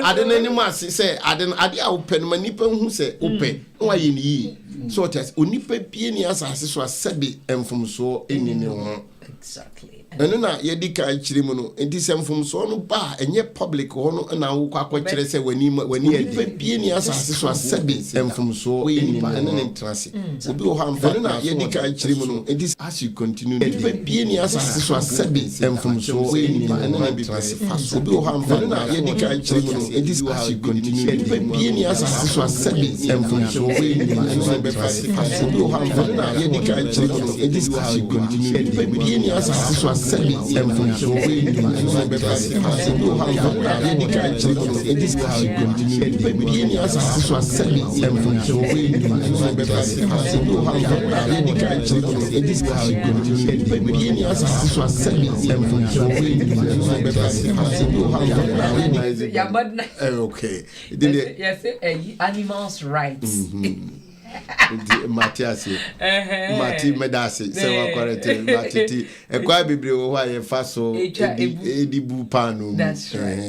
adena ni mase se adena ade a wo pe no manipa hu se wo pe no wa ye ni yi so ti ase onipa pie ni asase so asabe emfumso enini ho exactly eno na ye dika akire mu no enti semfum so no ba enye public ho no na wo kwa kire se wani adi pie ni asase so asabe semfum so eni ba eno ne trance obi ho amfa na ye dika akire mu no enti as you continue pie ni asase so asabe semfum so eni ba eno ne trance obi ho amfa na ye dika akire mu no enti as you continue pie ni asase so asabe semfum so eni ba eno ne trance obi ho amfa na ye dika akire mu no enti as you continue pie ni asase so sebi emfunso we ni ma be pass do ha ya ni ka chiri e dis how you continue be ni asa so sebi emfunso we ni ma be pass do ha ya ni ka chiri e dis how you continue be ni asa so sebi emfunso we ni ma be pass do ha ya but okay yes animals rights Matias Mati medasi se wa correct Matiti e kwa bibre wo ha ye fa so edibu panu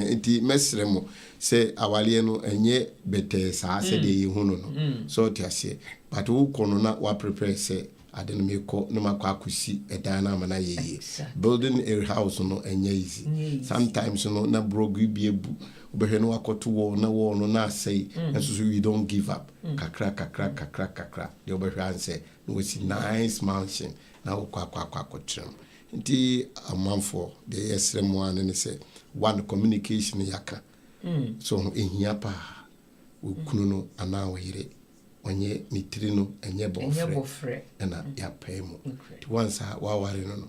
enti mesremo se awale no enye bete sa se de yi hunu no so tiase but wo kono na wa prepare se ade no meko no makwa akusi edan na amana ye building a house no enye easy sometimes no na brogu bi ebu obehwe no akoto wo no na say so you don't give up kakra the obehwe answer no was nice mansion na kwa kotrem nti amanfo the esrem one ne say one communication yaka so ehia pa okunu no ana wire onye mitiri no enye bofre na ya pemu once wa ware no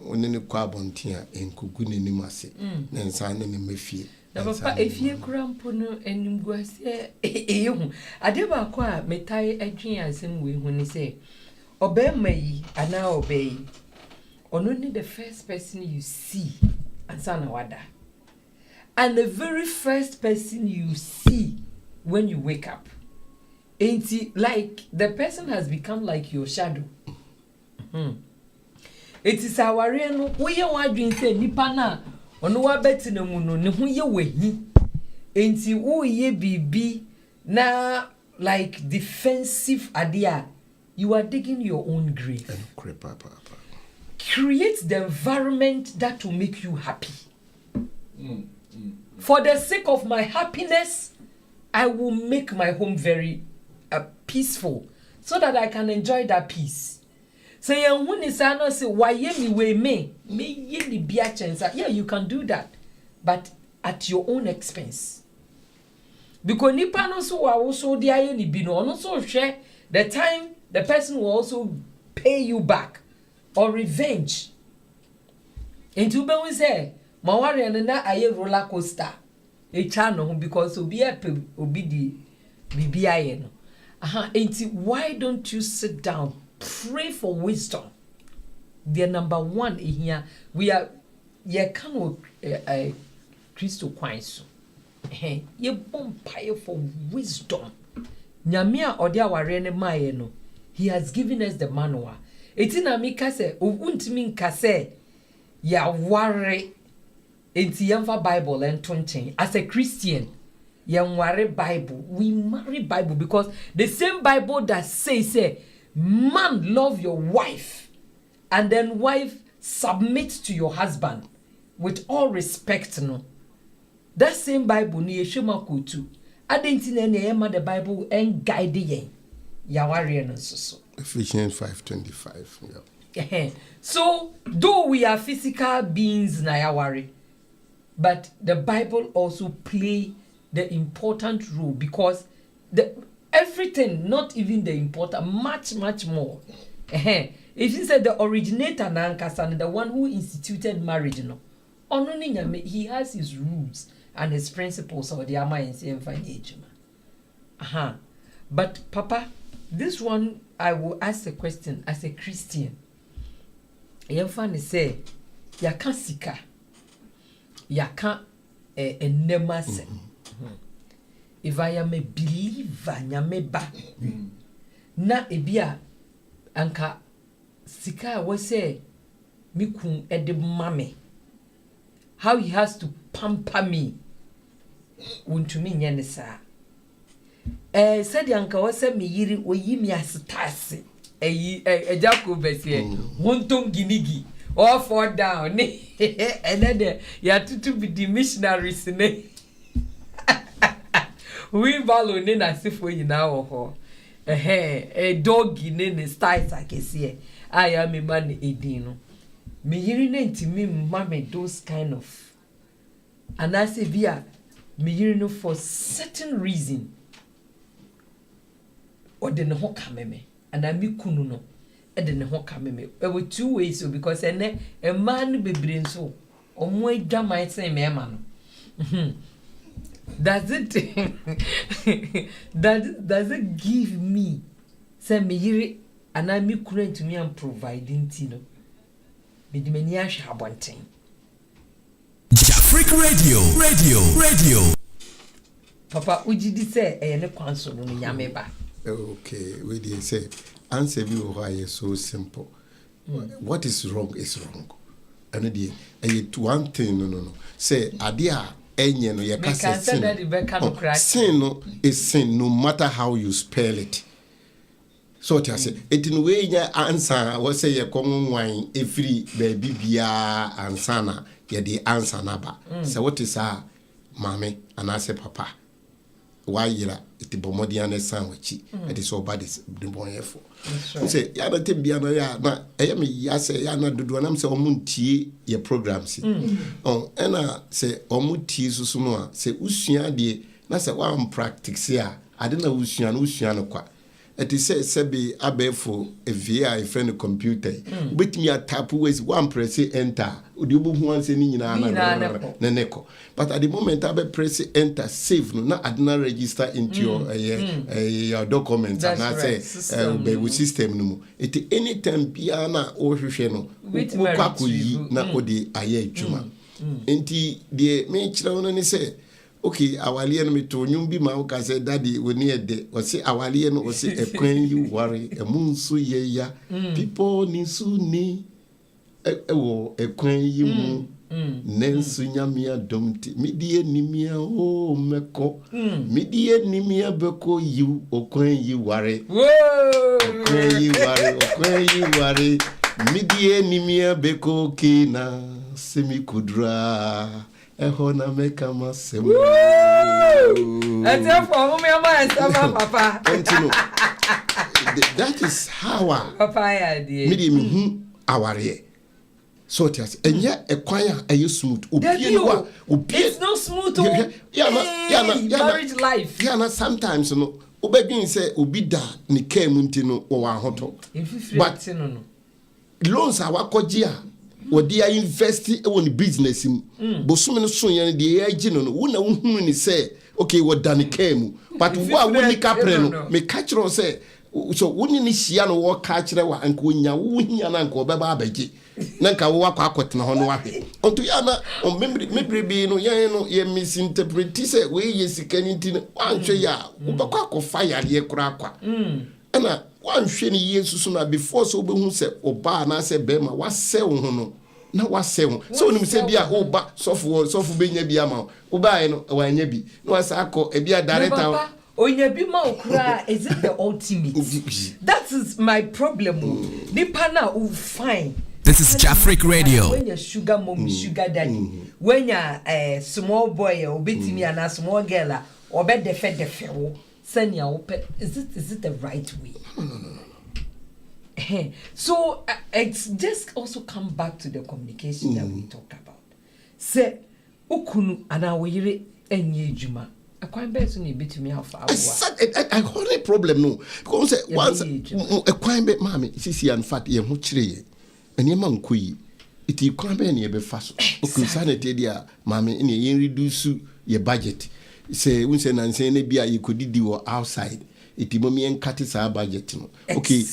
onene kwa bontia enkugu nenim ase na nsa ne mefie na papa efie kurampo no enimguase eyehu ade ba kwa metai adwen asem we hu ni se obema yi ana obey ono ni the first person you see and sana wada. And the very first person you see when you wake up, ain't it like the person has become like your shadow? It is our real we are wondering say nipa na ono wa beti na mu no ne ho ye wahi. Enti wo ye bibi na like defensive idea, you are digging your own grave. Create the environment that will make you happy. For the sake of my happiness, I will make my home very peaceful so that I can enjoy that peace. So when you say why me way me ye be a chance. Yeah, you can do that, but at your own expense. Because nipa no so also there ni bi no so share the time the person will also pay you back or revenge. Into be we say mawari na aye roller coaster e cha no because obi di bibi aye no. Why don't you sit down, pray for wisdom? The number one in here we are ye kan a Christo kwanso. Ye bompire for wisdom. Nyamia odi aware ne maye no. He has given us the manual. Etina mi kase oguntimi nkase ya ware enti yamfa Bible and tonchen. As a Christian, yamware Bible. We marry Bible because the same Bible that says man love your wife and then wife submit to your husband with all respect no. That same Bible ni yeshuma kutu. Adenti na yema the Bible and guide yen. Yawari no so. Ephesians 5:25. Yeah. So though we are physical beings na yawari, but the Bible also play the important role because everything, not even the important, much more. If you say the originator na ankasa, the one who instituted marriage no, he has his rules and his principles of the ama and same financial. But Papa, this one I will ask a question as a Christian. Yemfani say, ya kan sika, ya kan enemase. If I am a believer, nyameba, na ebia anka sika we say mi kun ede mame. How he has to pamper me. Untumi nyane saa. Said yanka wase me yiri oyi mi asitase. Jacob besie. Wonton ginigi. All fall down. And then ya tutu be the missionaries ne. We value ne na sifo nyina wo ho. Doggy ne style akese. I am a man edino. Me yiri ne ntimi mame those kind of. And I say via me yiri for certain reason. Or the ho kameme. And I mi kunu no. E de ne ho kameme. There were two ways so because a man be brain so. O mo edwa man say me man. Does it does it give me say me yiri and I mi kunu to me and providing tino. Me di mani ahwe abonten. Jafric Radio. Papa ujidi say ne kwanso no nyame ba. Okay, we did say answer you why is so simple. What is wrong is wrong. And the one thing no. Say adia enye no ye kase sin. Sin no is sin no matter how you spell it. So what I say, it in way nya answer what say ye common wine every baby bia ansana ye the answer naba. So what is mommy and I say papa. Why yira it bomodi ane sandwich it is so bad is the boy for say ya na tembia no ya na me ya say ya na dodo na say omuntie ye programs ena say omuntie susu no a say usua de na say one practice ya ade na usua no kwa it is say be abefo a VI friend computer with me a tap ways one press enter udibu hu anse ni nyina na neko but at the moment I press enter save no na adna register into your documents and I say be system no it anytime bia na o hwehwe no kwakoyi na odi aye adwuma Enti de me kyerɛ no ne sɛ okay awale no meto nwum bi ma wo ka sɛ daddy we ne de o se awale no o se ekwan yi ware emu nso ye ya people ni su ni ewo ekwan yi mu nensu nyamia domti midie nimia o meko midie nimia beko yi okwan yi ware okwan yi ware midie nimia beko kina semi kudra ehona meka masemu papa that is how papa ya die midie aware so it has enya ekwan a smooth obie it's not smooth marriage life na sometimes no obedwin say obi da ne kam nti no wo ahoto but no loans a wakoji a wodi a invest e won business mu bosum no so yan de ya gi no wo na wo hunu ni say okay wo da ne kam but wo a wo ni kapre no me catch ro say so woni ni hia no wo ka kire wa anka onya wo hia na anka obeba abagi na nka wo akwa akotena ho no ahwe onto ya na on memory bi no yan no ye misinterpret say we ye sikani nti anhwe ya wo bakwa akofa yare kura akwa na wanhwe ni yesu na before so obehu say oba na say bema wase wo ho no na wase ho so onim say bia oba sofu benya bia ma oba no wanya bi na wasa akọ e bia director onya bi ma okura is it the ultimate that is my problem nipa na o fine. This is Jafric Radio. When your sugar mommy, sugar daddy, when your small boy or betty and a small girl or bet the fed send your open. Is it the right way? No. So it's just also come back to the communication that we talk about. Say ukunu anawire enye juma. I quite bet to bit me how far. I hold a problem no because once a quite bet mammy sisi and fat ye muchre. And your man kui, it you can't be any faso. Sanity, dear mammy, and you reduce your budget. Say, we say, and say, maybe you could do outside. It mommy and cut is our budget. Okay,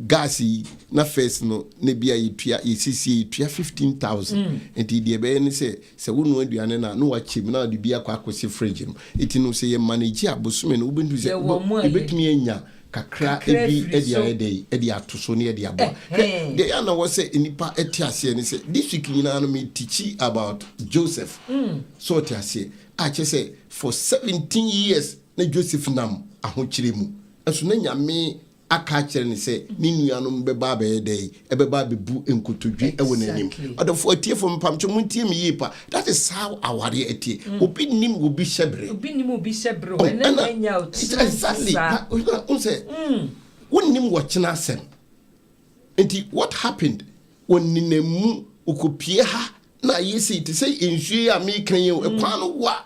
gassy, na first no, maybe you tria, you see, 15,000. And the baby say, so we know the anna, no achieve now the beer quack fridge. It no say a manager, but soon open to say, well, bet me in ya. Kakra ebi edi atoso ne edi abo de ya na wo say nipa etiase ne say this week nyina no me teach about Joseph so etiase a che say for 17 years na Joseph nam ahokyere mu enso na nyame aka kire ne say ni nuanom beba ba dey ebeba bebu enkotodwi ewo nanim odofo atie fo mpamcho muntie me yipa that is how aware atie obi nim obi shebre ena enya o exactly on say wonnim wo kina asem enti what happened wonninamu okopie ha na yesi te say enhwe a me kan ye ekwan no wa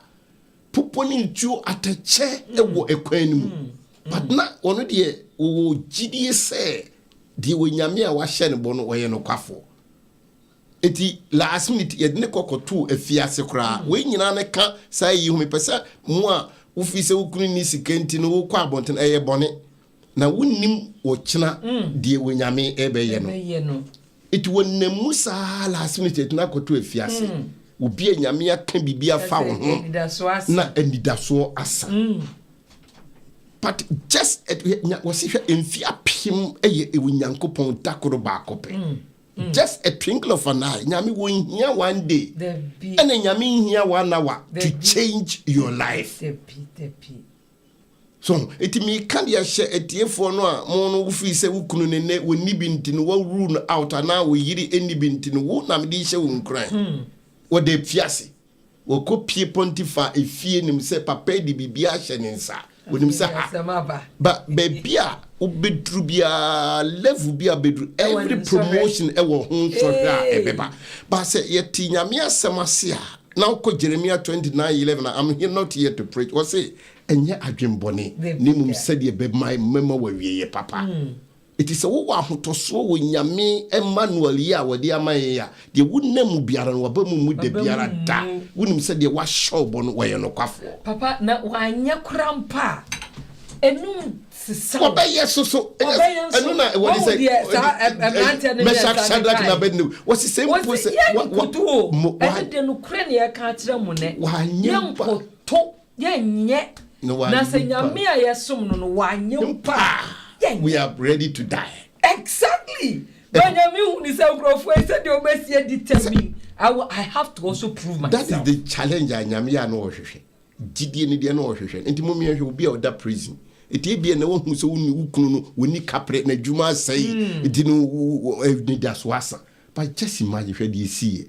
poponi ntu atache ewo ekwan mu but na ono de o gidie se de wonyame a wa hye ne bo no woye no kwafo eti last minute ye ne kokoto afiase kra we nyina ne ka sai yi hu me pesa mu a wo fi se wo kunu ni sikanti no wo kwa abonten eye bone na wonnim wo kina de wonyame ebe ye no eti wonnamu sa last minute na koto afiase obi anyame aka bibia fa wo ho na anidaso asa but just was if enfia pim eye ewunyankopon takoro ba kope just a twinkle of an eye nyame won hia one day and nyame hia 1 hour to change your life so it me can ya share etiefo no a mo no fi se wukunu ne woni binti no wa rule out na wo yiri eni binti no wo na me di hye wo nkran wo de fiase wo kopie pontifa efie nim se papa di bibia hye ne nsa wonim sa ba bebia obedru bia level bia bedru every promotion e wo ho ntwa ebeba ba se yeti nyame asemase a na ko Jeremiah 29:11 I'm here not here to preach what say enye adwembone nimum sade be my mema wawie papa it is a wo ahotoso wo nyame Emmanuel ya wode amaye ya de wonam biara no waba mu de biara da wonim sade wa show bo no wo ye no kwafo papa na wanya krampa Enum sisa. Obeye so. Enu na what say? Meshach, Shadrach na Abednego. What's the same person? What? Ede no kure ne ka kire mu ne. Yankoto yenye. Na se nyame a yesom no wanyempa. We are ready to die. Exactly. Banyami hu ni se nkrofo e se de obesie determine. I have to also prove myself. That is the challenge nyame ya no ohwehwe. Gidie ne de no ohwehwe. Enti mo me ahwe obi a oda prison. Eti bia na wohu so woni wukunu no woni kapre na dwuma sai. Eti no ni daswasa. But just imagine hwe de sie.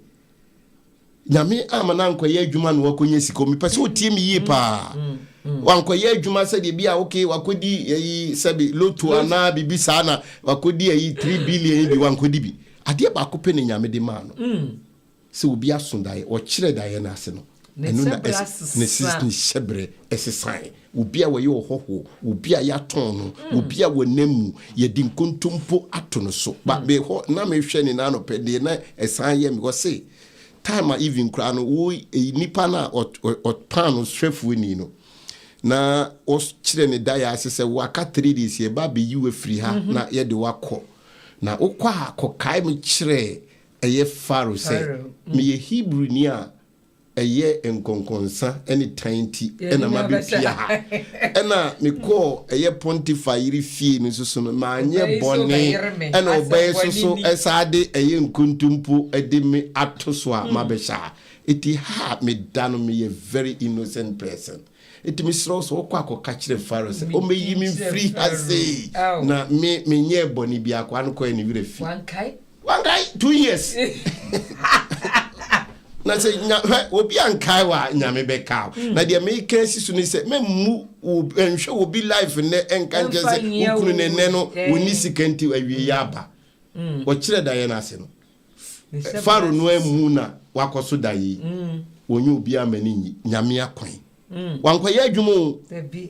Nyame amana nkoye adwuma no wakonye siko me pese otie me yie pa. Wankoye adwuma se de bia okay wakodi yi sabi lotu ana bibi sana wakodi yi 3 billion bi wankodi bi. Ade ba ko pe ne nyame de ma no. Se obi asondae o kire dae na ase no. Enu na ne system shebre esesan. Obi a waye ohoho, obi a ya ton no, obi a wonemu ye di nkontompo ato no so. Ba be ho na me hwe ne na no pe de na esan ye me go say time a even kra no wo nipa na o pan no hwefu ni no. Na o kire ne dae ase se waka 3 days ye ba be you free ha na ye de wakọ. Na okwa akokai me kire eye Pharaoh say me ye Hebrew ni a eye enkonkonsa any tanti ena mabepia ha ena me call eye Pontifa yiri fie no so no ma anye bone ena obey so esade eye nkuntumpo ede me atoso a mabesha eti ha me dano me a very innocent person eti me sro so kwa akoka kire Pharaoh say o me yi me free has na me nye bone bia kwa no kwa ni wire fi one guy 2 years na say obi ankai wa nyame beka na de me kesi so ni say memmu enhwe obi life ne enka nje say ukunu ne no woni sikanti awie aba wo kire daye na ase no Pharaoh no emu na wakoso daye wonye obi amani nyame akwan wankoye adwumo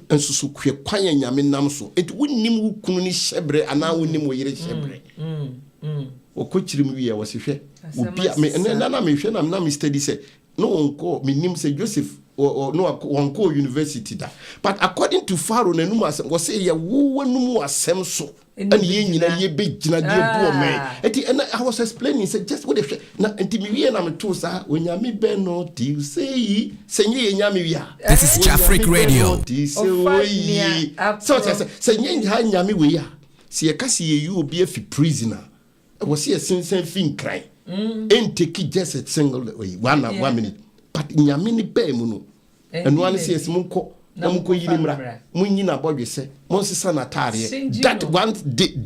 ensusu kwe kwan nyame nam so eti wonnim ukunu ni hyebre ana wonnim wo yire hyebre okochirim wiye wasihwe obi me na me hwe na me study say no onko me nim say Joseph no onko university da but according to Pharaoh nanum asem wo say ye wo wanum asem so and ye nyina ye begina de bo me eti I was explaining say just what the na enti me wiye na me to sa onyame be no ti say senye nyame wiya This is Jafric Radio. So senye nyame wiya se ye kasi ye you obi afi prisoner was here since fin cry and take it just a single way 1 minute but nyamini be mu no and one says munko namko yirimra munyina bodwe se monsesa na tare that one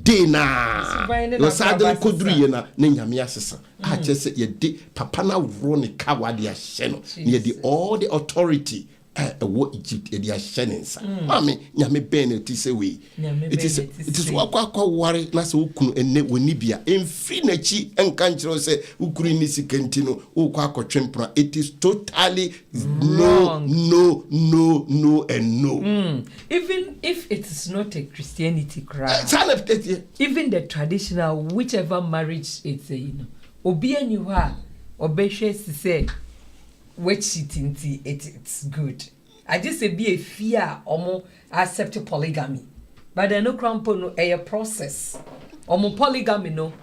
day na was sadly kodruye na nyame asesa a chese ye de papa na wro ne kawade a hye no ne de all the authority what Egypt edia shenensa mami nyame ben eti se we it is wakwa ware na se ukunu enne woni bia emfri na chi enka nchiro se ukuru ni sikanti no ukwa akotwempra it is totally no and no even if it is not a Christianity crime even the traditional whichever marriage it's you know obi anu ha obehwe se which it's good. I just say be a fear omo accept polygamy. But they no crampo no a process. Omo polygamy no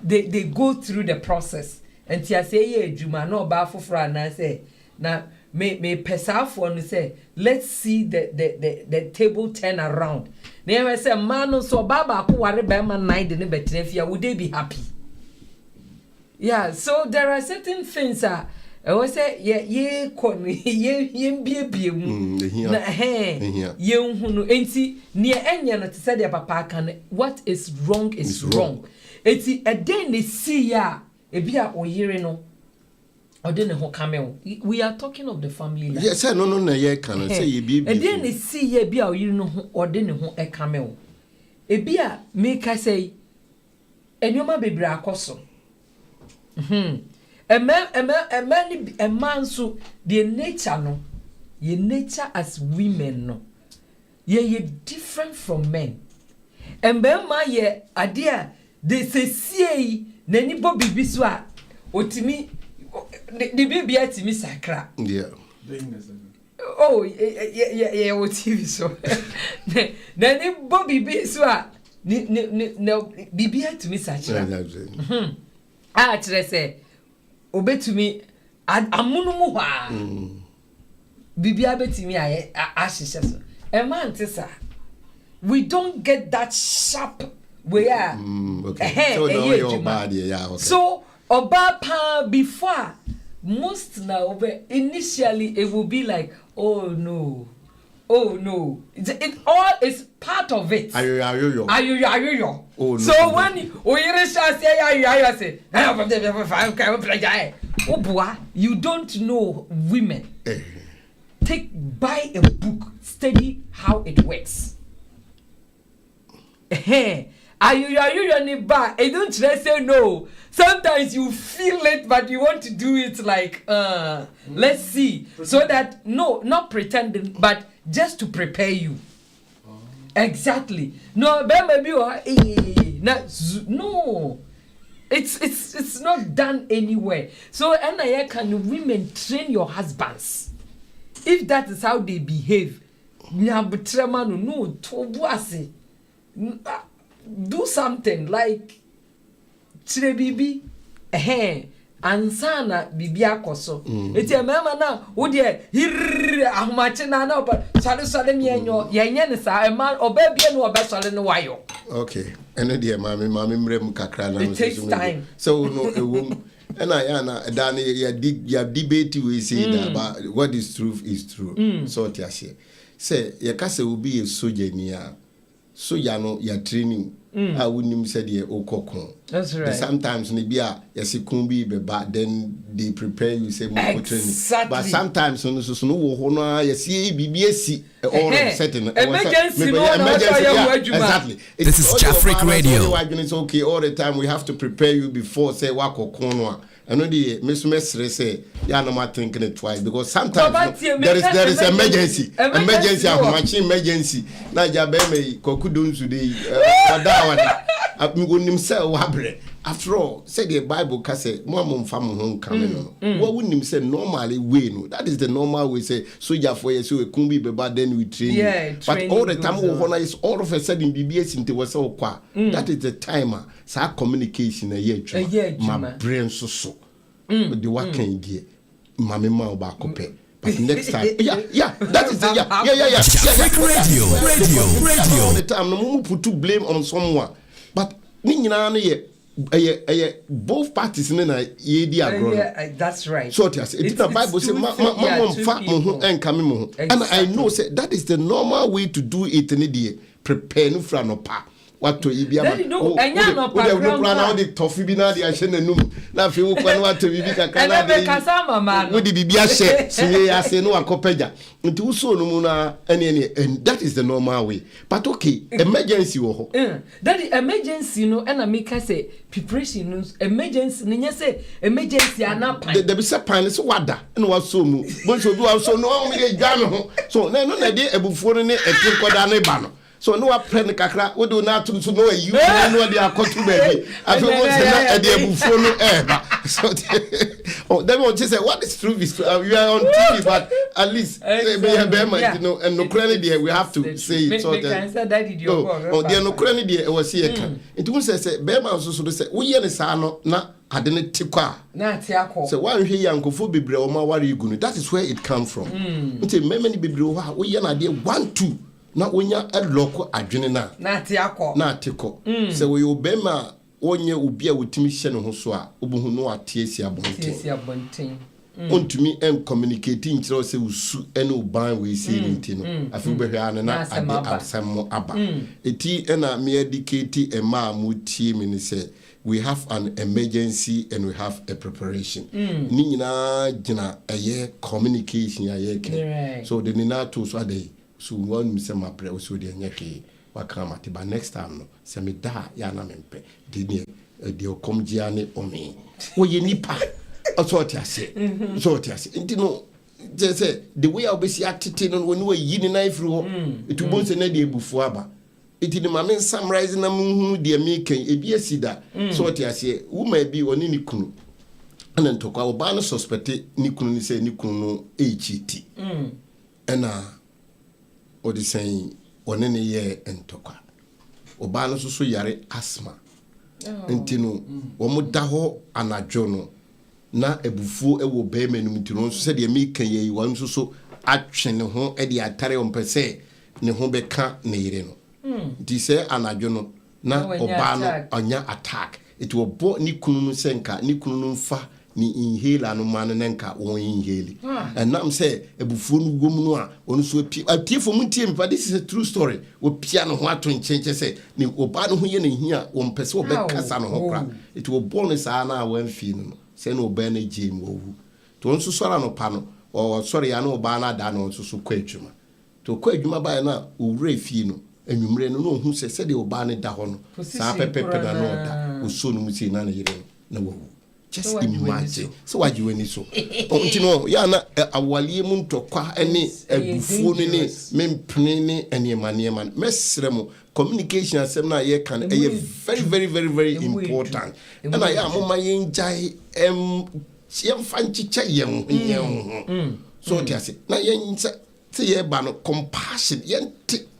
they go through the process. And tia say ye juma no ba fofra na say na me pesa for no say let's see the table turn around. Na say man no so baba ko ware be man 9 de ne betrefia would they be happy? Yeah, so there are certain things I was say ye bie mu na ye hunu enti ne enya no te say the papa kan what is wrong is wrong enti eden ne see ya e bia oyire no ode ne ho kamel we are talking of the family life yes no na ye kan say ye bie eden ne see ya bia oyire no ho ode ne ho e kamel e bia make I say enyoma bebre akoso a man so the nature no your nature as women no ye different from men and ma ye adea they say nani bo bibi so a otimi the baby atimi sakra yeah Oh, yeah, what TV so. Then Bobby B so no Bibi to me such. Ah, say obey to me amunu wa. Bibi abeti me ashisha so. A man tisa. We don't get that sharp way. Okay. So no your body, yeah, okay. So oba pa before most now initially it will be like, oh no, it all is part of it. Ayo. Oh no. So when you say oh boy, you don't know women. Buy a book, study how it works. I don't say no. Sometimes you feel it, but you want to do it like, let's see. So that, no, not pretending, but just to prepare you. Exactly. No, maybe no. It's not done anywhere. So, can women train your husbands? If that is how they behave, do something like chire bibi ansana bibi akoso eti mama na wo de ahomache na na sale mienyo yenye ne sa ma oba bia no oba sale ne wayo. Okay, ene de mama mrem kakra na so no ewum ena ya na da na ya debate we say that but what is truth is true. So tiase say ya kase obi e soja ni a soja no ya training I wouldn't say the okokon. That's right. Sometimes maybe kumbi beba then they prepare you say more training. But sometimes no you see BBSC all setting emergency. Exactly. This is Jafric Radio. It's okay all the time. We have to prepare you before say wakokon. I know the Miss say yeah no matter thinking it twice because sometimes there is emergency. Emergency. Na jabe me kokudun today. After all, say the Bible can say more home coming. What wouldn't him say normally way no? That is the normal way say soldier for you so can be bad then we train. Yeah, but all the time is all of a sudden BBS into was so qua. That is the timer. So communication a year. My brain so. But the what can you get? Mammy ma ba kope. But next time, that is the radio. All the time, no put to blame on someone. But both parties in that's right. So the Bible says, and I know say that is the normal way to do it in the day. Prepare no fra no pa. What to Ibia? No, the toffee be now the Ashen na fi wo kwanu ato bibi kakra na be kasama man wo di bibia hye so ase no akopaja nti wo so no mu na and that is the normal way but okay emergency wo ho that emergency no na make say preparation no emergency nya say emergency anapan the be say pan so wada na wa so mu bo so bi wa so no me gwa me ho so na no na de ebufuo no ne etinkoda ne ba no. So no a pen kakra we do not to know you know they are cut to baby. I feel at the phone so then what you say what is true is we are on TV but at least you know and no credit there we have to say it so that there no credit there was here it will say Bema so say we hear the sound na adene tikwa na tiako so one hwe yankofo bebre o ma ware igunu that is where it come from until many bebre o ha we hear na dey 1 2 na onya eloko adwene na tiako se we obema onye obi a wotimi hye ne ho so a obuhu no atiesi abonten ontumi en communicating kire se usu ene oban we se nti no afi behwe ane na ade asem aba eti ena me educate ema amutie me ni se we have an emergency and we have a preparation ni nyina gina eye communication ya ye so the nina to so ade so one me say my prayer so dey nyehwe wakamati but next time no say me da ya na mempe de okomjia ne omi wo ye nipa so tiase nti no je say the way obesi atete no when we yi ni na ifru ho etubon se na de ebufu aba iti ni mame summarize na munhu de me kan ebi asida so tiase woman bi oni ni kunu ana ntokwa oba no suspect ni kunu ni say ni kunu no HT ɛna ɔde sɛn ɔne ne yɛ ntɔkwa ɔbaa no so yare asthma nti no wɔn da hɔ anadwo no na ebufuo ɛwɔ bɛrima no mu nti no nso sɛdeɛ meka yɛ wɔn nso so atwe ne ho ɛde atare wɔn pɛ sɛ ne ho bɛka ne yere no nti sɛ anadwo no na ɔbaa no ɔnya attack it will bo ni kunu no senka ni kunu no mfa ni inhaler no ma no nka won inhale and nam say ebufuo no gom no a onu so atiefo mu tie mpa this is a true story wo pia no ho ato nchenche say ni oba no ho ye ne hia wo mpese wo bekasa no ho kra it will born sa na wan fi no say no oba na jim wo wu to nso sora no pa no o sorry ya no oba na da no nso so kwa adwuma to kwa adwuma ba na owura fi no anwumre no no hu se de oba ne da ho no sa pepepe na no da oso no mu si na yire na wo just imagine so what you any so you know ya na awale mu ntokwa ene abufuo no ne mempene ne ene man mesre mu communication asem na ye kan very very very very important and ya mo ma ye njai yemfa nchicha yen so tiase na ye nsa se ye ba no compassion ye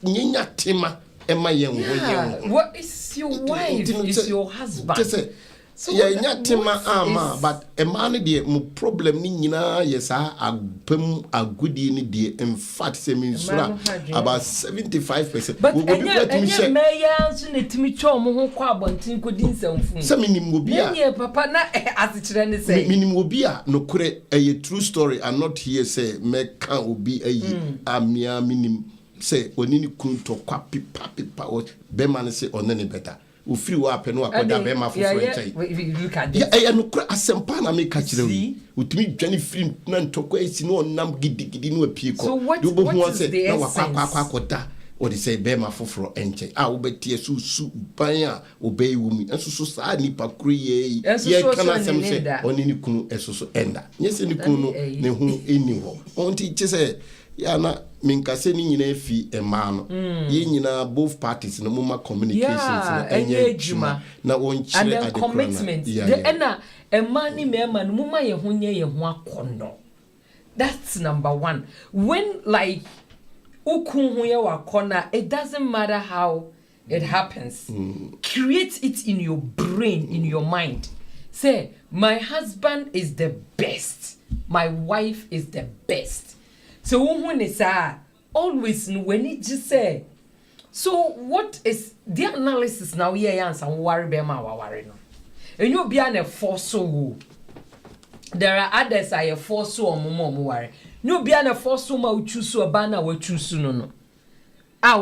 nyenya tema ema yen ho what is your wife is your husband so yeah tema ama but a man de mo problem ni nyina yesa agpem agudi ni de in fact say me sura about 75% but we be to me say me ya so na timi cho mo ho kwa abontin ko din samfu say minim obi a ye papa na asikire ne say minim obi a no kure a true story and not here say me kan obi ayi amia minim say onini kun to kwa pipa o be man say onene better ufiri wa apeno akoda be ma foforo nchai look at this ya no kura asempa na make kire utumi dwane film na ntokwa esi no nam gidigidi no apie ko do bo hu ase na wakwa akoda o de say be ma foforo nchai a wo betie su ban a obey wumi enso so saa nipa kuru ye kana asem se oni ni kunu eso so enda nyese ni kunu ne hu eni ho onti chese ya na minkase ni nyina fi ema no ye nyina both parties no mama communications na enye juma na wonchire ade commitment the ena ema ni mema no mama ye ho nye ye ho akondo that's number 1 when like ukun ho ye wakona it doesn't matter how it happens create it in your brain in your mind say my husband is the best my wife is the best. So when is always when it just say so what is the analysis now here answer worry be ma worry no and you be an force so there are others are force so omo worry no be an force so ma choose so ba na we choose no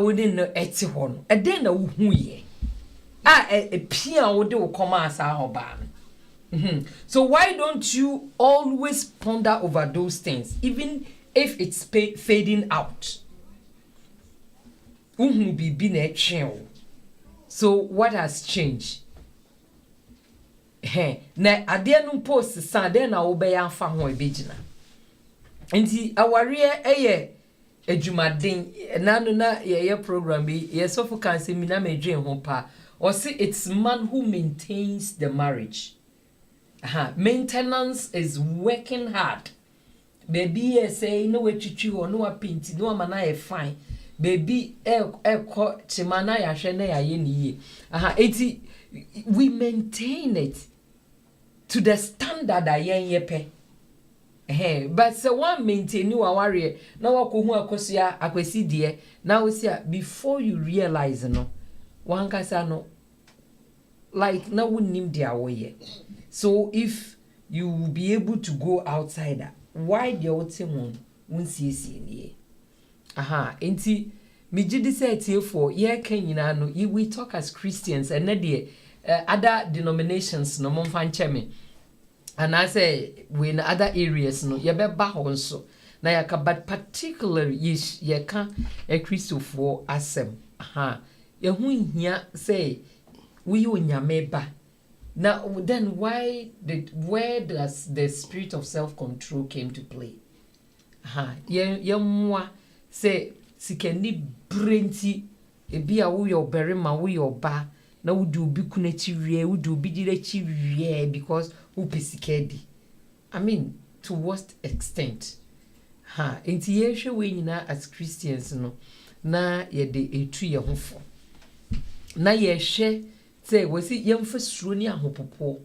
we dey no eti ho no e dey na wo hu ye e pia wo dey wo come as ho ba so why don't you always ponder over those things even if it's fading out. Bibi na etwe. So what has changed? Na ade no post san de na wo be ya fa ho ebegina. Nti aware eye adwumaden na no na ye program bi ye sofo kan se mi na medwen ho pa. Or say it's man who maintains the marriage. Maintenance is working hard. Baby say no we chichu or no apinti no amana e fine baby ko chimana ya hwe na ya ye ni eti we maintain it to the standard that yen yepe but so one maintain you aware na wakohu akosia akwesi de na we say before you realize no one kasa no like na wunnim dia wo ye so if you will be able to go outside why the ultimate won see nie enti me gidi say tie for ye kan nyina no we talk as Christians and the other denominations no mon fan cheme and I say we in other areas no ye be ba ho so na ya ka but particularly ye ka a Christopher asem ye hu hia say we onyame ba. Now, then where does the spirit of self-control came to play? Yemwa say sikeni brenti ebi a wo your berima wo your ba na wo do bi kunachi wie wo do bi direchi wie because wo pesikedi. I mean, to what extent? ha enti yehwe we nyina as Christians no na yede etu ye hofo na yehwe say wasi yemfa suro ni ahopopo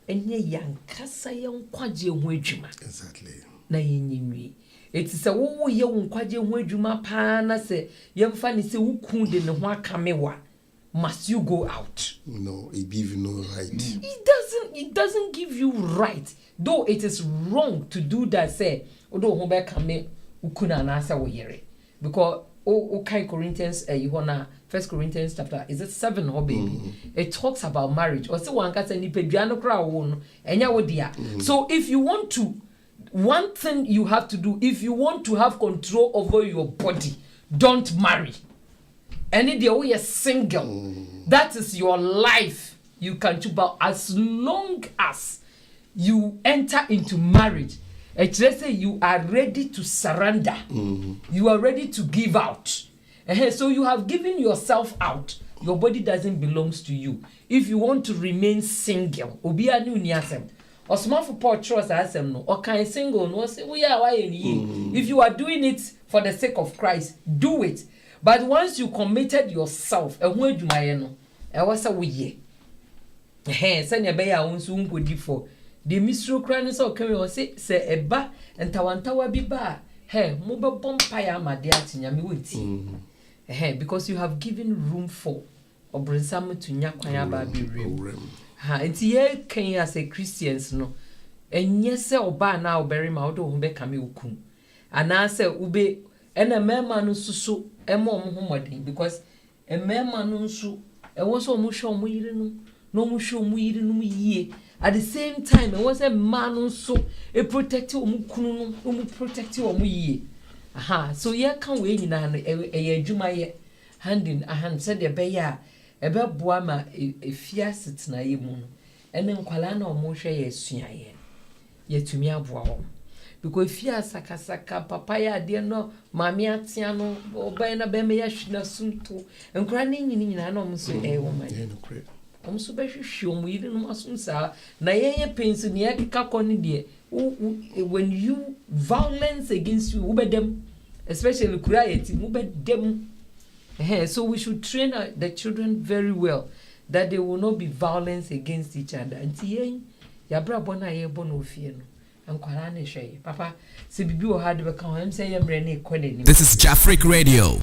enye yankasa yenkwaje ho adwuma exactly na yenyinwi eti se wo ye wonkwaje ho adwuma pa na se yemfa ni se wukun de ne ho akamewa must you go out? No, it gives you no right. It doesn't give you right. Though it is wrong to do that, say, although Homer come ukuna nasa wo yere. Because okay Corinthians you wanna 1 Corinthians chapter is it 7 or baby? It talks about marriage. Or say one kasa ni peduano kra wo enya wo dia. So if you want to, one thing you have to do, if you want to have control over your body, don't marry. Any day we are single, that is your life. You can choose, but as long as you enter into marriage, let's say you are ready to surrender, you are ready to give out. So you have given yourself out. Your body doesn't belong to you. If you want to remain single, obi anu ni asem. Osman for Paul trust asem no. Or can single no say we are why if you are doing it for the sake of Christ, do it. But once you committed yourself, e ho adwumaye no, e wasa wo ye. Send ya be ya wonso nkodi for. The misro kra ne so kan we say eba ntawantawa bi ba, mo be bompa amade atinyame wonti. Because you have given room for obrensam to nya kwan aba bi rem. Enti ye kan as a Christians no, enye se oba na oberima wo do ho be kame okun. Ana se ube ena mema no susu ema omo homodin because e mema no nsu e wo so omo hwe omo yire no no omo hwe omo yire no yie at the same time e wo se man no so e protect omo kunu no omo protect omo yie so ye kan we nyina no e adwuma ye hand in hand said e be ya e be boa ma e fia setna ye mu no ene nkwala na omo hwe ye sua ye tumi aboa wo because fear sakasaka papa ya de no mami atia no oban na be me ya hwina sunto enkura ni nyina na omso wo man omso be hwehwe omo yiri no asumsa na ye pensu ne ya kika koni de when you violence against you ubedem especially cruelty ubedem so we should train the children very well that they will not be violence against each other anti yen ya bra bona ye bona ofie no. Papa, this is Jafric Radio.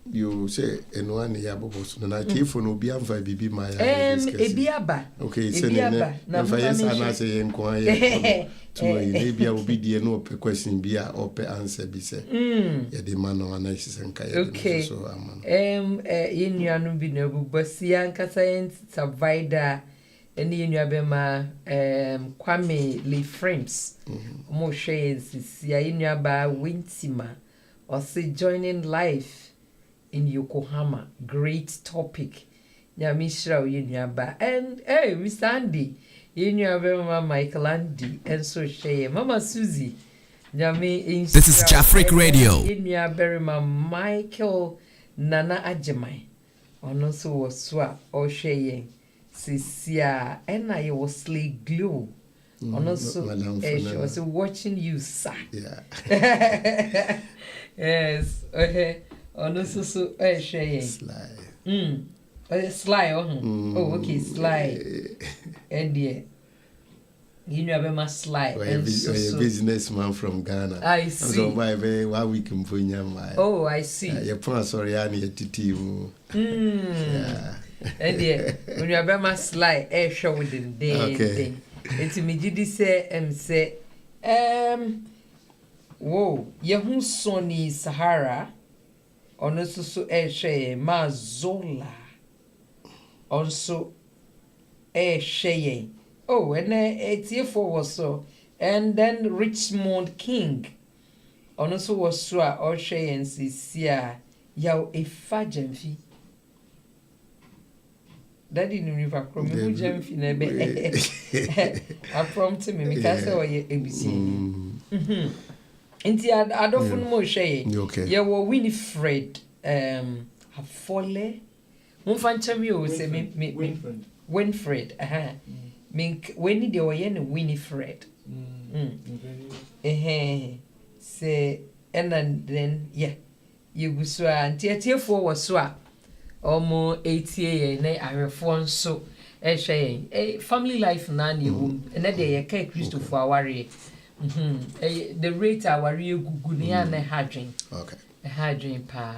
You say, and one year bubbles, and I came for no biamfa bibi my ebiaba. Okay, send I say, inquire to maybe I will be the no question be a open answer be said. Yeah, the man on nice and kaya. Okay, so in your noble, but Sianka science survivor. Any in your bema Kwame Lee Frames more shares is in your bar Wintima or say joining life in Yokohama. Great topic. Yamishra in your bar and Miss Andy in your bema Michael Andy and so share Mama Susie. This is Jafric Radio. In your berryma Michael Nana Ajamai or also was swap or share. Sisia and I was slay glue. Also, she was watching you, sir. Yeah. Yes. Okay. Also, so Sly. Sly. Oh, okay, Sly. And yeah. You know about my Sly. A businessman from Ghana. I see. So by way, why we can put your Oh, I see. Your promise or any team. Yeah. And yeah, when you have my Sly, show with the day. It's immediately say, whoa, Yahoo Sony Sahara, on also so share Mazola, also share. Oh, and it's here for so, and then Richmond King, on also was swa or share and see, yaw a fajenfi. Daddy knew if I promise jam finebe. I prompted me because I was ABC. Inti I don't know shay. Okay. Yeah, well Winifred Hafole. Mon fan chamio say me Winfred. Mink when they were in Winifred. Say and then yeah. You go so and for was so almost 80 years I reform so a family life nan you and that day a Christopher worry. The rate our real good near a hardring. Okay. A hardring pa.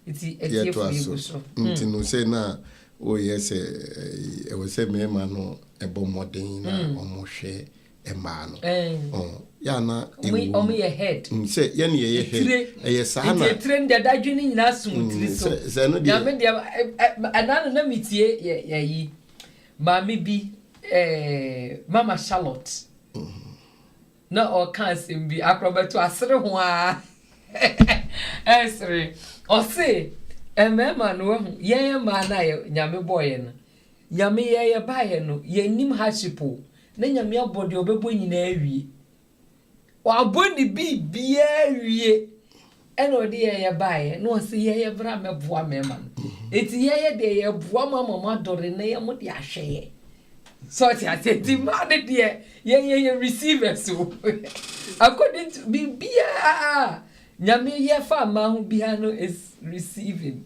It's a so. No say na oh yes, I was say me man a bomb modern almost share a man. Oh, yana, only a head. Say, Yanny, a head. Yes, I trained that I didn't last month. Another meetier, ye. Mammy be Mama Charlotte. No, or can't be acrobat to a certain one. Sorry. Or say, a man, ye man, I, Yammy boy, Yammy, ye buy no, ye nim hashipo. Then your mere body will be in every. While body be every. And oh dear, you buy no see ye bram a boy man. It's ye day a boy mamma door in a modia share. So I said, demanded dear, ye receive it so. According to be beer. Nyame ye farmer who behind is receiving.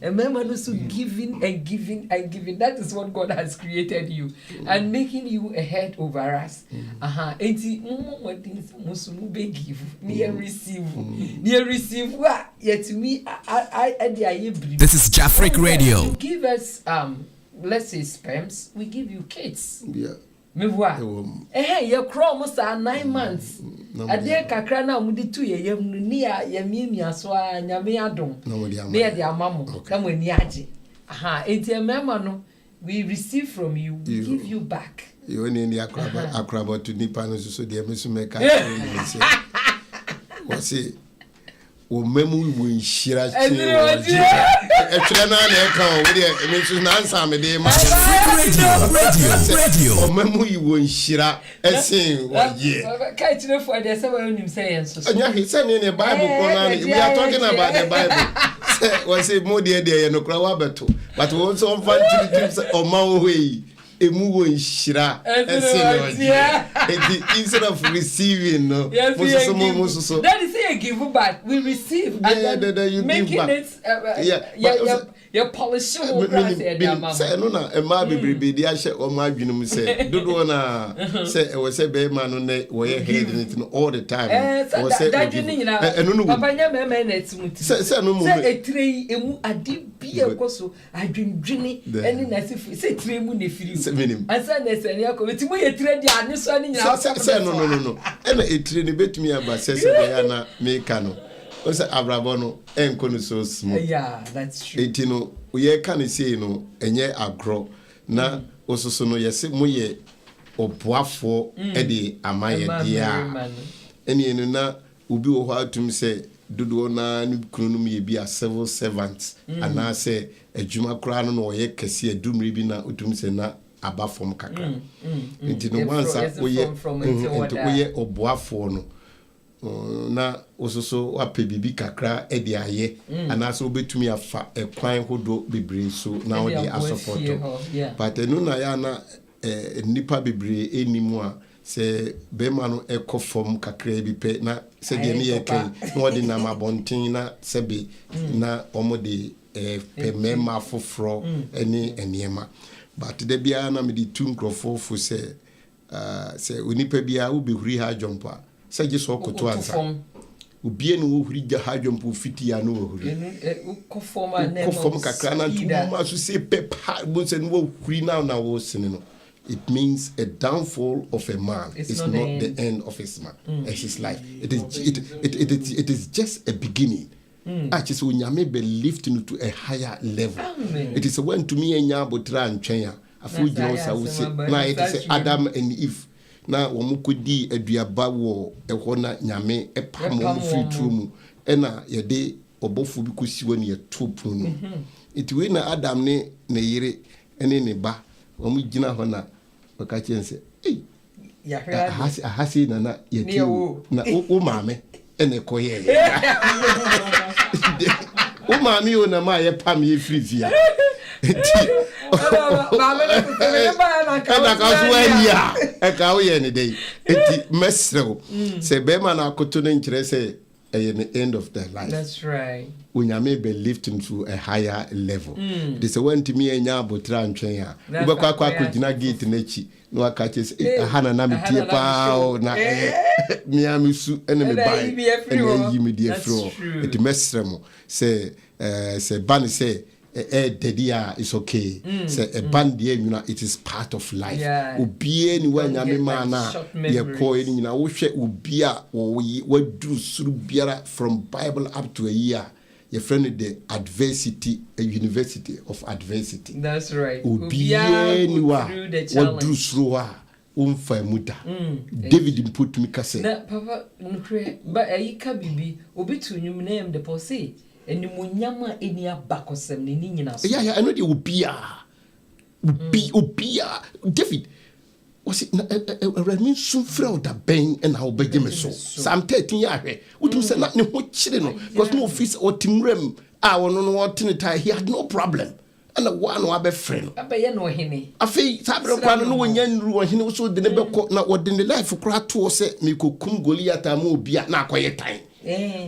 And remember also giving and giving and giving. That is what God has created you and making you a head over us. Enti what things musumu be give near receive what yet to me I This is Jafric Radio. You give us let's say sperms, we give you kids. Yeah. Me voir. Your chrome was 9 months. A dear kakra na mudi 2 years near Yamia so Yame Adom. Near their mamma. Come when Yaji. It's a mamma. We receive from you, we give you back. You only in the acrobat to Nippon, so dear Miss Mecca. What's it? O memu mu shira chi e twere na na ka o we me so na answer me dey ma radio o memu yi wo shira esin wo ye kai tire for dey say we nim say yen so anya he say ne Bible ko na we are talking about the Bible say we say mo dey dey no kra wa beto but we also on fan to say o ma wo yi emu wo shira esin wo ye instead of receiving no so that is say give back we receive and then you making give back. Your policy will say no na e ma bebrebe di ahye o ma adwene mu say dodo na say e we say be ma no ne we head it all the time o say that no papa nya me na etimuti say no mu say etrei emu ade bi ekoso adwendwene eni na say etrei mu ne firi ansa na say ne akọ etimu ye etrei di ane so ani nyina say no ena etrei ne betumi aba say ya na me ka no o say abrabo no enko no so small. Yeah, that's true. Etino we can say no enye agro na ososo no yese mo ye oboafo e de amaye dia eni enu na obi wo hwa atum say dodo na kunu mu ye bi a civil servant ana say adwuma kra no ye kese adumri bi na otum say na aba from kakra etino wansa we ye oboafo no na ososo wape bibi kakra e de aye anaso obetumi afa ekwan hodo bebre so na o de asopoto but enu na ya na nipa bebre enimu a se be ma no ekofom kakra bi pe na se de ne ye kan na o de na mabontin na sebe na omode pe mema foforo eni eniema but de bia na me di tu nkrofo fu se onipa bia wo behuri ha jompa say just walk to answer ubie no wo huri ga hadwompo fitia no wo huri ko form kakra na tu ma so say pepa bo say no wo huri na wo sene no it means a downfall of a man. It's not the end of his man his life. It is just a beginning. Just when you may be lifted to a higher level. It is when to me and Yabotra and Chenya a few years I would say now it is Adam and Eve. Na womukudi aduaba wo ehwo na nyame epam wo free true mu ena yede obofu bi kosiwo ne yetopun no itiwe na Adam ne yire ene ne ba womu gina ho na baka chense ya hasi na yeti na o maame ene koye o maame o na ma ye pam ye free via ɛna ka so ani a ɛka wo yɛ ne dɛ enti mɛsrɛw sɛ bɛrima no akoto no nkyerɛ sɛ ɛyɛ the end of their life. That's right. Unyame be lifting to a higher level. This is when to me enya abotra ntwen a. Ubekwa kwa kugina gate n'echi. No aka che aha na me tie pa na me amisu ene me bai. Ene yi me die fro. It mesrem say ban say dedia is okay. Say a band dey you know it is part of life. Obi ni wa nyame ma na ye ko ni nyina wo hwe obi a wo duru suru biara from Bible up to a year. Your friend the adversity, a university of adversity. That's right. Obi ni wa what do through umfa muda. David put me kase. Na papa nukre ba ayika bibi obi to nyum na em de pose enimonyama eni abakosem ne ni nyina so. Yeah, I know the obia. Obia David was it Remi soon fraud that bang and how beg me so. Sam 13 years. Would you say not no children? Because no office or Tim Rem. I want to know what he had no problem. And the one who have a friend. I bet you know him. I feel Sabra no one yan he also the never caught not what in the life of crack to say me could come Goliath and move be at now quiet time.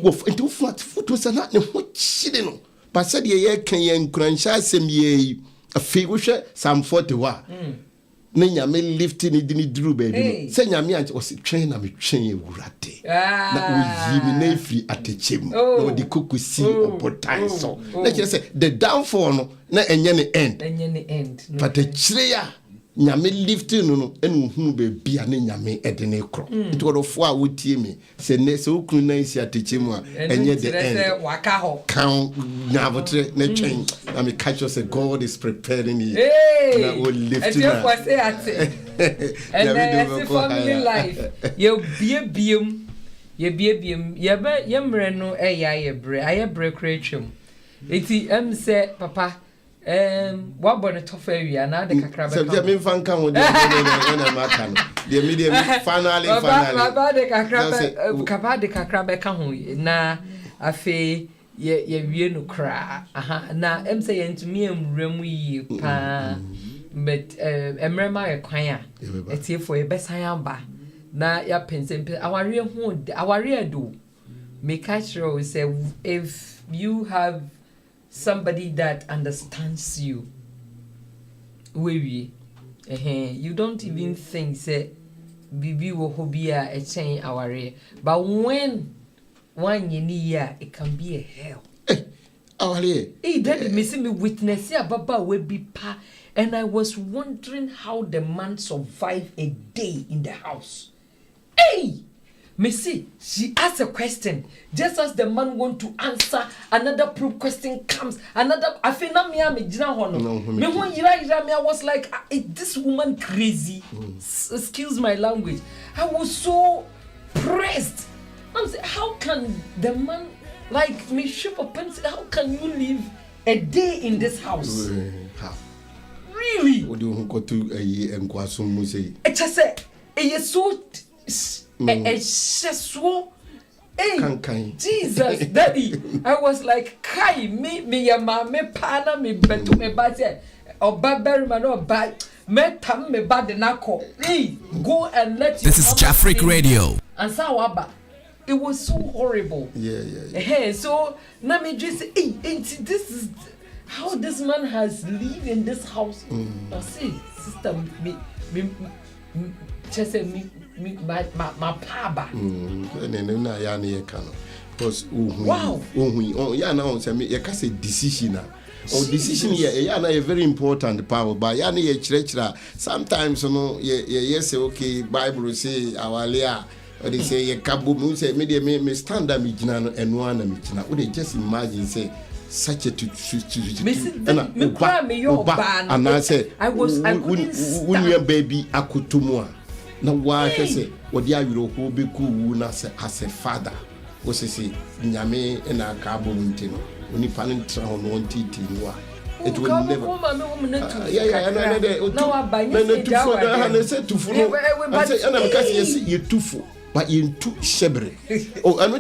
Wolf into flat foot was a not no children. But said ye can yan crunch some ye a figure Psalm 41. Nenya me lifting it didn't drew baby. Say nyame was train am train wurate. Na we me na free atechem. No the cook see opotan so. Let's just say the downfall no na enye ne end. Enye ne end. But the chire ya nyame lifting no enu hu baby a ne nyame ede ne kro. It wo fo a wotie me. Say ne so kunu na isi atechem a enye the end. Say waka ho. Kan nyavotre na twen. Na me catch us say God is preparing you. Na will lift you up. And then family life. You biebiem. You biebiem. You be yemre no ye bre. Aye bre creatum. Eti say papa what born tough area na de kakra be. So me fan kan wo de na maka no. De medium finally. Baba de kakra be ka ho na afi ye wie no kra. Aha na say yentumi amrem yi pa. But emrema ye kwan a etiefo ye besan amba na ya pensempe aware ho aware do make sure say if you have somebody that understands you we you don't even think say bibi wo hobia e chen aware but when one year it can be a hell aware that me see me witness ya baba we be pa. And I was wondering how the man survived a day in the house. Hey! Missy, she asked a question. Just as the man want to answer, another proof question comes. Another, I feel na me I was like, is this woman crazy? Excuse my language. I was so pressed. I'm saying, how can the man, like me, ship a pencil, how can you live a day in this house? Really? What do you go to a enquasum musei? I just say, it's so hey, Jesus, Daddy. I was like, Kai, me, your mama, pana, me, betu, me, bate, or babber, man, or bad, me, tam, me, bad, the knuckle. Hey, go and let This is Jafric Radio. And Sawaba. It was so horrible. Yeah. Hey, so, now me just say, hey, this is how this man has lived in this house. Now see, sister, just say my papa. Na ya na ye kan. Because wow. Ya na on say me ye ka say decision na. Or decision ya na a very important power, but ya na ye chira sometimes ye say okay Bible say awalia or they say ye kabu me say me stand up me gina no eno na me gina. Wo dey just imagine say such a and I said I when your baby akutumwa na wa say what ya you ho be ku na as a father wo say nyame na ka bo ntino oni pan tra ho no ntiti no it will never but you too shebre. Oh, I know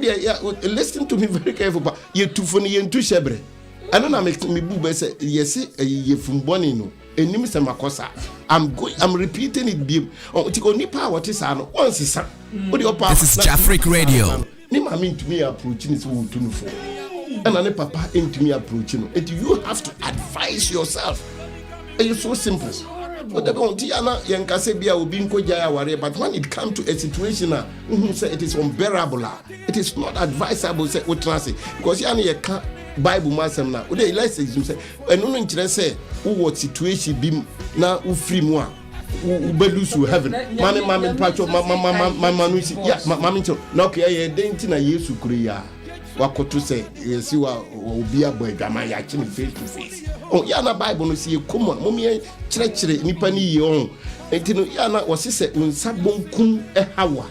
listen to me very careful, but you too funny and too shebre. I don't know me boo say yes ye from Bonino. Enim se makosa. I'm repeating it bi. Oh ti oni pa what is ano. Once is This is Jafric Radio. Ni ma me ntumi approach ni so wotunu fo. And ne papa ntumi approach no. And you have to advise yourself. It's so simple. But the Bontiana Yankase bia obi nkoja ware, but when it comes to a situation say it is unbearable. It is not advisable say utrase because yani ye can Bible masem na. Ode let's say enu no nkyere say wo situation bim na wo free mu a wo beluse heaven. Mami pacho mama no si ya mami ncho na okay ye denti na Yesu kuri ya. Wakoto say yesi wa obi aboy dwama ya chimi face to face. Oh ya na Bible no si ekoma momi kyerɛkyerɛ nipa ni ye on enti no ya na wɔse sɛ unsa bonkum hawa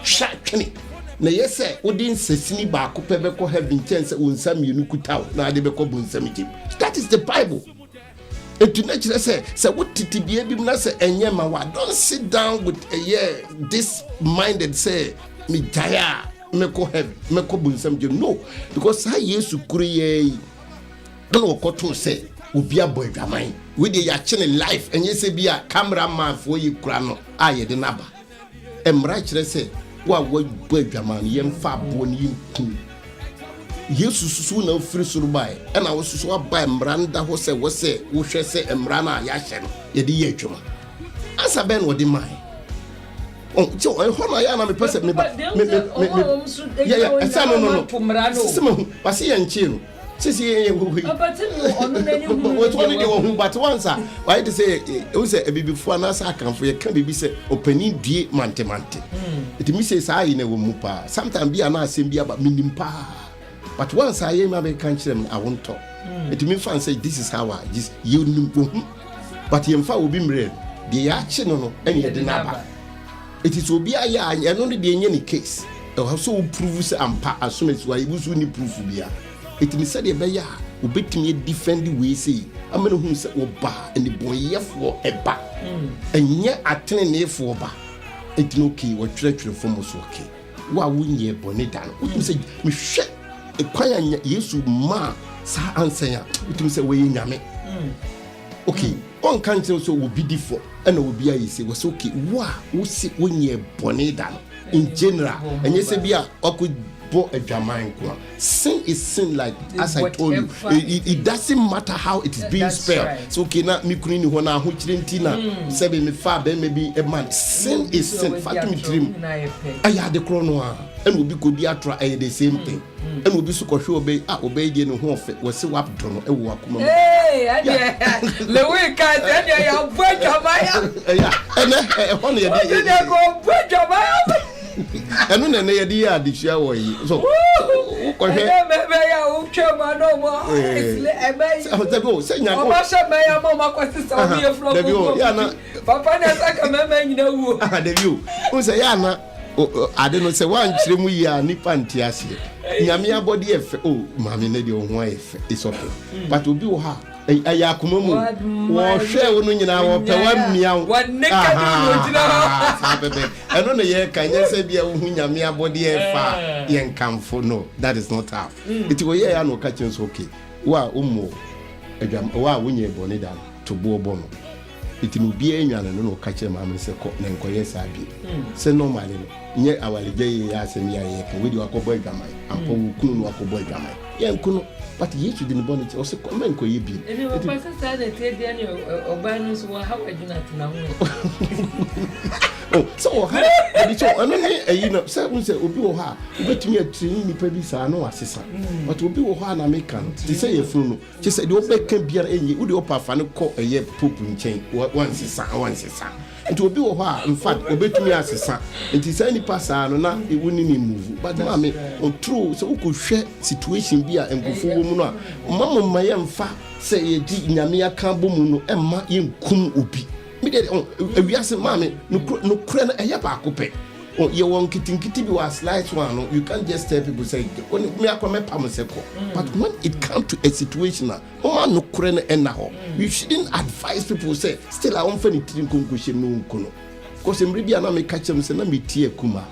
hwatwene na yɛsɛ wodi nsasini baako pɛ bɛkɔ heaven chance unsa mienu kutaw na ade bɛkɔ bonsam gye. That is the Bible. Enti na kyerɛ sɛ wotiti bia bi na sɛ enye ma wa don't sit down with this minded say me jaya meko heaven meko bonsam gye. No, because how Yesu kuri ye no okoto say obi aboy dwaman we dey ya chine life enye se bia cameraman fo yi kura no aye de naba emra kire se wa boy dwaman yem fa bo ni yinku Yesu susu na ofiri suru bai e na wo susu abai emra nda ho se wo se wo hwe se emra na ya hye no ye de ye adwuma asa ben wo de mai oh so ho na ya na me pese me esa no sima pase ye nchi no sisi ye hu but once why to say we say before na sa kan for ye kan bibi say opani due mante it me say say na wo mu pa sometimes bia na asem bia ba minim pa but once I am be kan kire I won't talk it me fan say this is how I just you but ye mfa obi mre de ya chi no ene de na ba it is obi aya eno de enye ni case so prove say ampa assume so I busu ni proof bia. It me said ebeya obetimi defend we say amene hu say oba and boyefo eba enye atenenefo oba it no okay wo twetwere fom so okay wa wunye bone dan utim say me hwe ekwaya Yesu ma sa ansanya utim say we nyame okay on kan tell so wo bidifo and obi ayi say was okay wa wo say wunye bone dan in general enye say bia oku a Jamaican. Sin is sin, like as I told you. It doesn't matter how it is being spelled. Right. So okay, now me kuni hona hu chirentina. Sebe me fa be maybe a man. Sin is sin. Fatumi dream. Aya de kronoa. And we be go di atra the same thing. And we be so show obey obey the no ho fe. We say wap dono e wo akuma. Hey, le we ka tell ya boy Jamaica. Yeah. Hona ye dey go boy Jamaica. Enu na ye di adisha wo yi so ko he me ya o chema no mo e go say nya ko o ba se me ya mo ma kwesi so bi e flo ko ya na papa na saka me nyina wu David o say ya na ade no say wan kire mu yi a nipa nti ase nyame abodi efe o mami na de o ho efe is okay but obi wo ha aya akoma mu wo hwe wo no nyina wo pe wa mia wo neka du jina ha bebe eno na ye kanya se bia wo hu nyame abodi efa ye nkamfo no that is not how it wo ye ya no ka chen so okay wa ummo adwam wa wo nye boni da to bo bo no it no bia enwane no ka chen ma me se ko na nkoye sa bi se normally no nye awaleje ya se mi ya ye ka we di akobo adwamai ampo wo kunu no akobo adwamai ye nkunu but Yesu didn't born it also comment ko ye bi ene wo pasa sa na te dia ni obanu so how aduna tuna ho oh so ha di so eno ni eyi na say un say obi wo ha obetumi atrini nipa bi sa no asesa but obi wo ha na make kan ti say ye funu no ti say de obeka biara enye wo de opafa ne ko eye pope nchen wan sesa nti obi wo ha in fact obetumi asesa nti say nipa sa no na e woni ni move but ma me on true so ukohwe situation bi a enkofo wo mu no a mama ma ye mfa say ye di nyame aka bomu no emma ye nkum obi me dey awiase mama no kura na eye ba akopɛ oh ye won kitinkiti bi was slight one no you can't just tell people say me akome pam se ko but when it comes to a situation no kura na ena ho you shouldn't advise people say still I won't find it in conclusion no nkono because emre bia na me catch them say na me tie kuma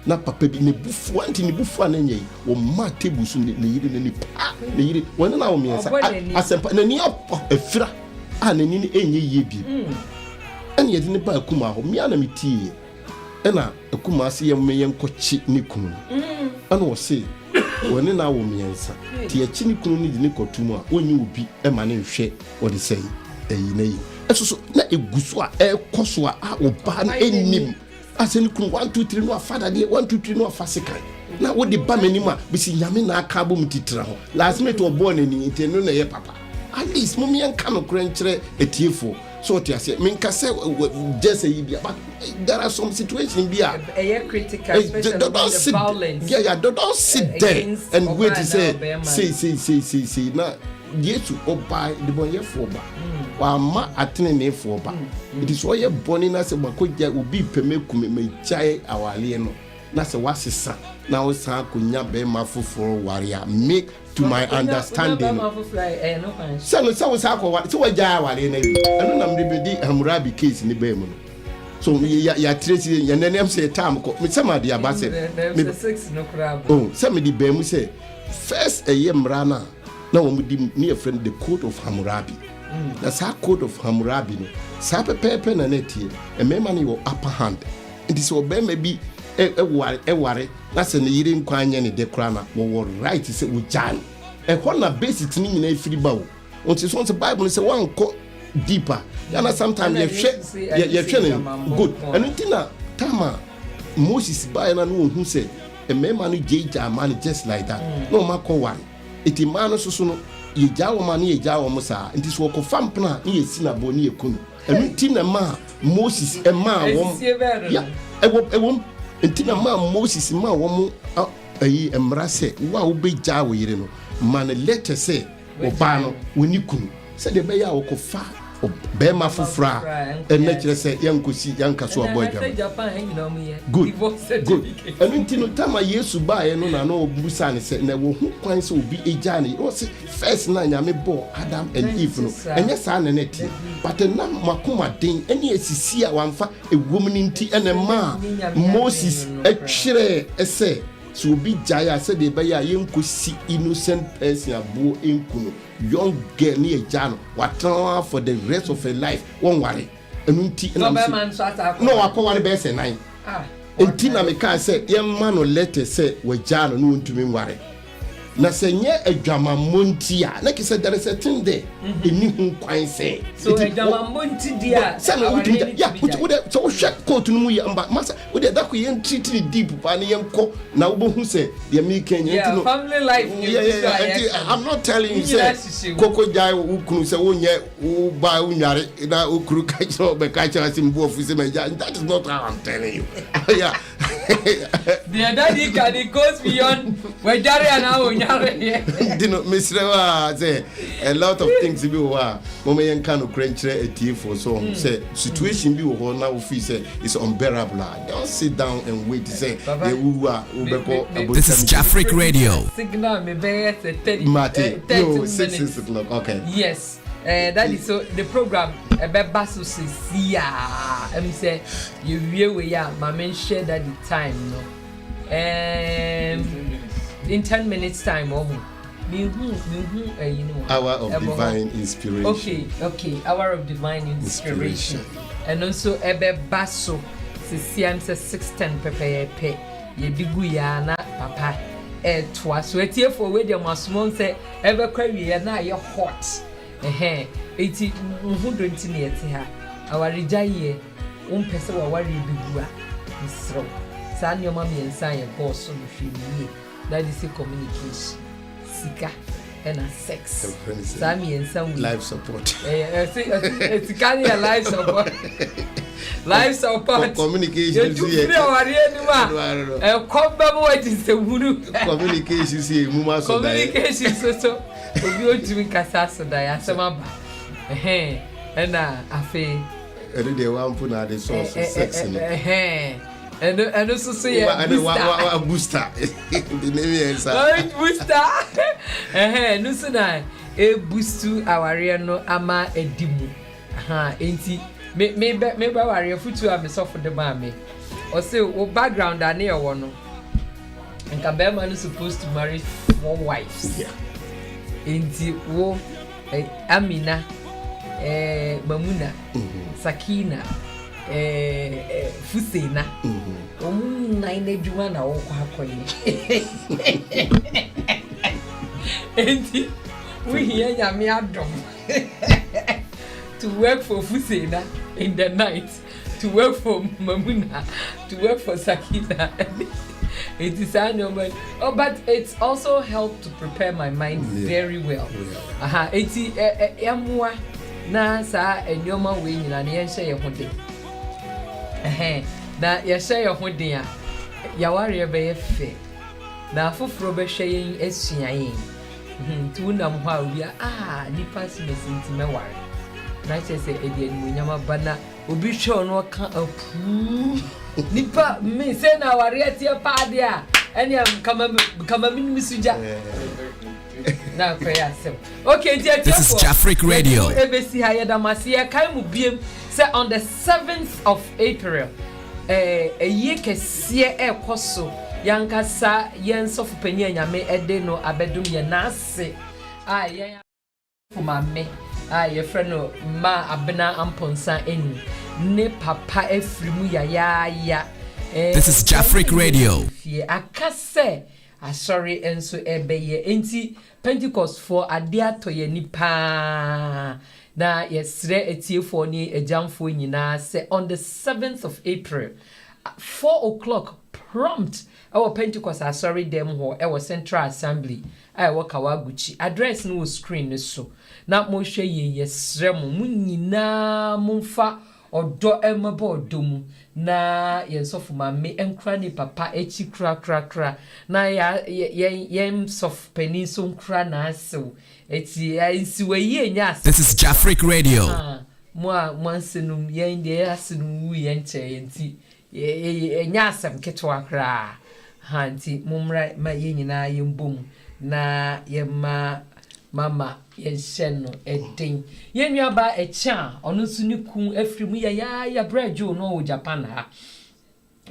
na papa bi ne bufu anti ne bufu anenye wo ma table so ne yiri ne pa ne yiri wona na wo miensa asempa na ni afira anani ne enye yie bi ene yedi ne ba akuma ho mia na metie ena akuma ase yem yenkochi ne kunu ana wo se wona na wo miensa ti achi ne kunu ne di ne kotum a onyi obi e ma ne hwe wo de sei eyi na yi eso na eguso a ekoso a oba na enim ase ne kunu 1 2 3 no afada de 1 2 3 no afasika na wo de ba manima bisi nyame na aka bom titira ho last minute obo na ni intenu na ye papa at least mummy and kano krenchre etiefo so ti ase minka say just say bia but there are some situations bia critical especially the violence don't sit there and wait to say na yesu oba the boy for ba wa ma atene ne for ba it is why boni na se makoja obi pemekume me chai awale no na se wasesa na wo san konya be ma foforo waria make to my understanding so was akwa so waja wale na bi anu na mde di Hammurabi case ni be mu no so ya trace ya nenem say time ko me sama dia ba say me 6 no crab oh say me di be mu say first mrana na wo di me friend the code of Hammurabi that's our code of Hammurabi no sa pepe na netie e me man you upper hand it is obey maybe ware na se ne yire nkwanye ne de kra na wo right se wo jan ho na basics ni nyina ifiri ba wo onti so Bible say one go deeper yana sometimes you hwe good and untina tama Moses ba na no hu say e mema no jeja man just like that no mako one iti man so no ye jawo man ye jawo mo sa nti so ko fampna ye si na bo ni ekunu and untina ma Moses e ma wo ya ewo ntina ma Moses ma wo ayi emra se wa wo be ja wo yire no man let say oba no woni kunu se de be ya wo ko fa be ma fofra en na kire se yankosi yankaso abodwa good enu ntino tama Yesu ba ye no na no busa ne se na wo hu kwan se obi eja ne o se first na nyame bo Adam and Eve no enye sa na neti but na makoma den ene esisi a wamfa ewom ni nti ene ma Moses etwere ese so obi jaya said de baya yenkosi innocent person abo enkuno young girl ni ejano watan for the rest of her life won worry enunti no akwa be say 9 enti na me ka say yemma no letter say wajano no ntumi worry na senye adwamammonti a na kise there is a thing there eni hu kwan say so adwamammonti dia say na wudi ya so wo hwe court no mu ya mba masa wo de da ko yen treat ni deep pa na yen ko na wo bo hu say de me kan yen no family life I'm not telling you say koko jai wo kunu say wo nye wo ba wo nyare na okuru ka chiro be ka chira sim bo ofu say me that is not how I'm telling you yeah the daddy can goes beyond where jare and Dino Mr. say a lot of things be wa mama yen kan okrenchre etifo so say situation be wo na wo fi say is unbearable. Don't sit down and wait to say the wuwa ubeko. This is Jafric Radio. Signal me be 30 6 o'clock. Okay. Yes. That is so the program ebe so sia em say you wie we ya mama share that the time no in 10 minutes time you know hour of divine inspiration. Okay hour of divine inspiration. And also ebe baso sisiam se 6:10 pepe ye digu ya na papa twa so etie for we dem asomon se ebe kwa wie na ye hot eti hu donti na yete ha awarejaye umpese wa ware bibua misro sa nyoma miensa ye boss no hwenie that is a communication sika and a sex sa miensa life support it's can your life support life support communication you come back what is the communication see muma so communication so obi otimi kasa so da ya sema ba and afi dey wan put na the source of sex no and also say a booster the name is booster no so na e boost aware no ama edimu enti me ba ware futu am so for the mama or say background and near one. And Kabema is supposed to marry 4 wives. Yeah. Inti wo Amina, Mamuna, Sakina, Fusena. Nine Juana or Inti we hear Yamiadom to work for Fusena in the night, to work for Mamuna, to work for Sakina. It is annual, but it's also helped to prepare my mind very well. It's Yamua na sa enyoma we nyina na yen share ho de. Na ye share ho de a ya ware be fe. Na foforo be hwe yen asua yen. Tu na mo ha wi nipa si mesinti me ware. Na che se e de ni nyama bana obi hwe no ka apu. Nipa me say na ware atie pa de a enya kama minimisuja. Now, okay, this is Jafric Radio. Say on the 7th of April, a year kesie koso yankasa yenso fupenya nyame edeno abedum ye nase yen for me ye friend no ma abena amponsa eni ne papa efrimu ya this is Jafric Radio. Akase sorry enso ebeye enti Pentecost for adia to ye nipa na yesre etiefo ni ejamfo nyina say on the 7th of April 4:00 prompt our Pentecost sorry dem ho our Central Assembly I work Kawaguchi address no screen so na mo hwe ye yesre mo nyina mumfa odo emabo domu na yensofu mame enkra ni papa echi kra na yen sof peni so nkra na asew eti insiwe ye nya ase. This is Jafric Radio. Mo ansenum yen de asenum wu yen che enti nya asem ketwa kra ha enti mumra ma ye nyina yembom na yema mama yensheno eden yenua ba echa ono nso ni kun afrimu ya brejo no o Japan ha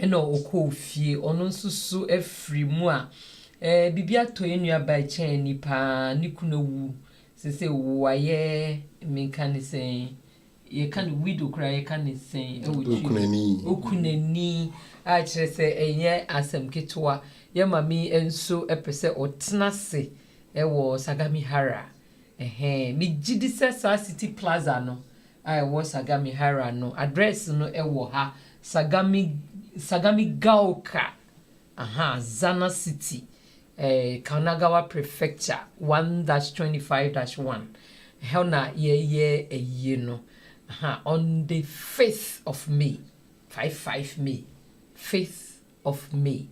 eno okọ fie ono nso so afrimu a bibia to yenua ba echa ni pa ni kunawu sese wo aye mekanisen ye kan widow kra ye kan sen okunani a kire se enye asem ketwa ye mami enso epese otnase ewo Sagami Hara mi jidise sa City Plaza no ewo Sagami Hara no address no ewo ha Sagami Gaoka Zana City Kanagawa Prefecture 1-25-1 hona ye no on the 5th of May 5 May 5th of May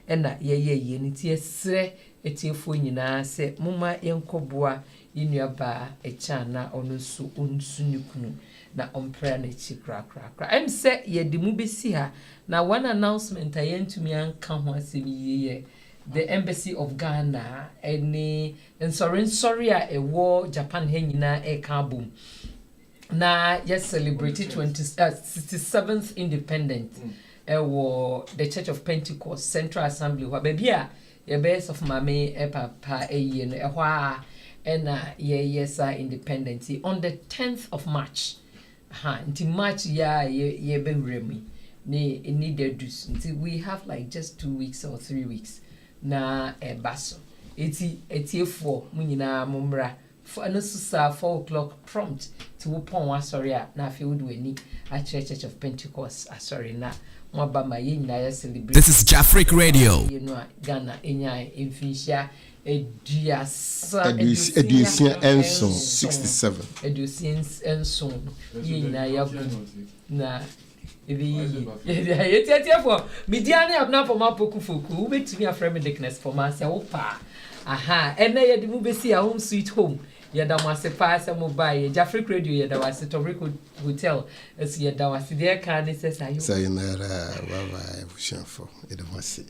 ena ye nti esre etiefo nyina se muma yenkoboa yenuaba echana onsu nikunu na ompra na chikra em se ye de mu besi ha na one announcement ayentumi anka ho asemi ye the Embassy of Ghana any sorry a ewo Japan he nyina e ka bom na yes celebrated 67th independence ewo the Church of Pentecost Central Assembly wa bebia ye best of mame papa eye no ehwa a na yesa independence on the 10th of March until March ye bewremi ni dedus until we have like just 2 weeks or 3 weeks na baso etiefo munyina mumra for no susa 4:00 prompt to upon wa sorry na afi wodu ani a Church of Pentecost sorry na this is Jafric Radio. You know, Ghana, Enya, Infinisia, Ediasia Enson 67. Edusians Enson, Yina Yabu, na. For Midiani have now for my Pokufuku, wait to me a friend dickness for myself. And they had the movie see a home sweet home. Yada wase pa sa mobile Jafric Radio yada wase Tobrico Hotel as yada wase there can say ayo sayonara bye bushanfo yada wase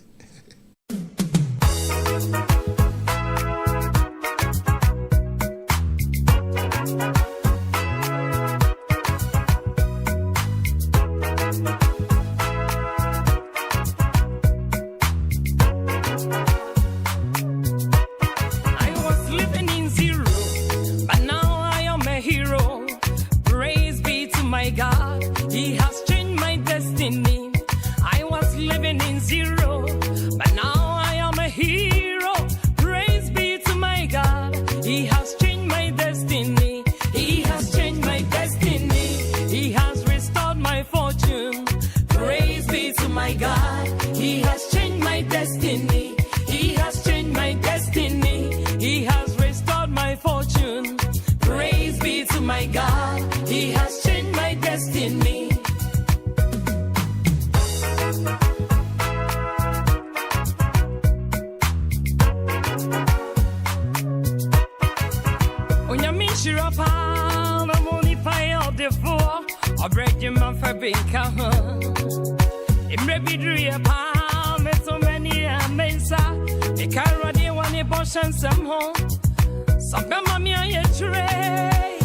my God, He has changed my destiny. Shirapa, I'm only fire the four. I break your man for being calm. It may be dream a palm, it's so many a mensa. It can't run the one in Bosch and some home. Some mammy on your tray.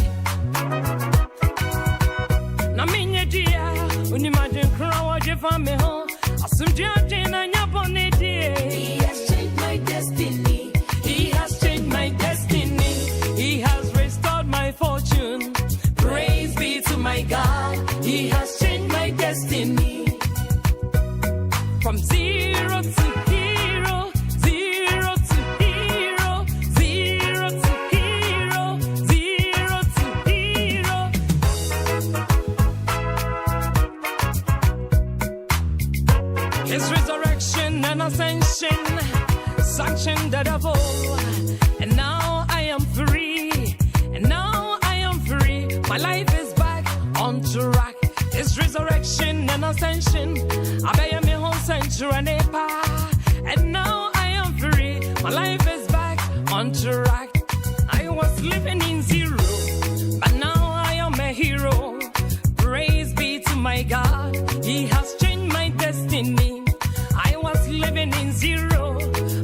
Naminia dear, when you imagine crowd, you found me home. I soon judge and you're on it. He has changed my destiny. He has changed my destiny. He has restored my fortune. Praise be to my God. He has changed my destiny. From zero to hero, zero to hero, zero to hero, zero to hero. His resurrection and ascension sanctioned the devil. And now I am free. And now I am free. My life is back on track. His resurrection and ascension. I bear me whole century and a and now I am free. My life is back on track. I was living in zero, but now I am a hero. Praise be to my God. He has changed my destiny. I was living in zero,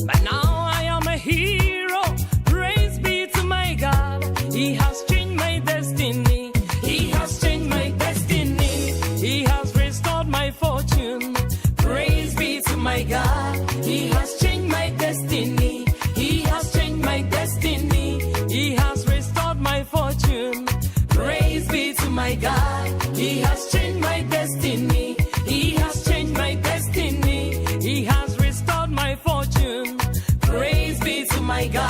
but now I am a hero. Praise be to my God. He has changed my destiny. He has changed my destiny. He has restored my fortune. Praise be to my God. He has changed my destiny. He has changed my destiny. He has restored my fortune. Praise be to my God. He has changed my destiny. He has changed my destiny. He has restored my fortune. Praise be to my God.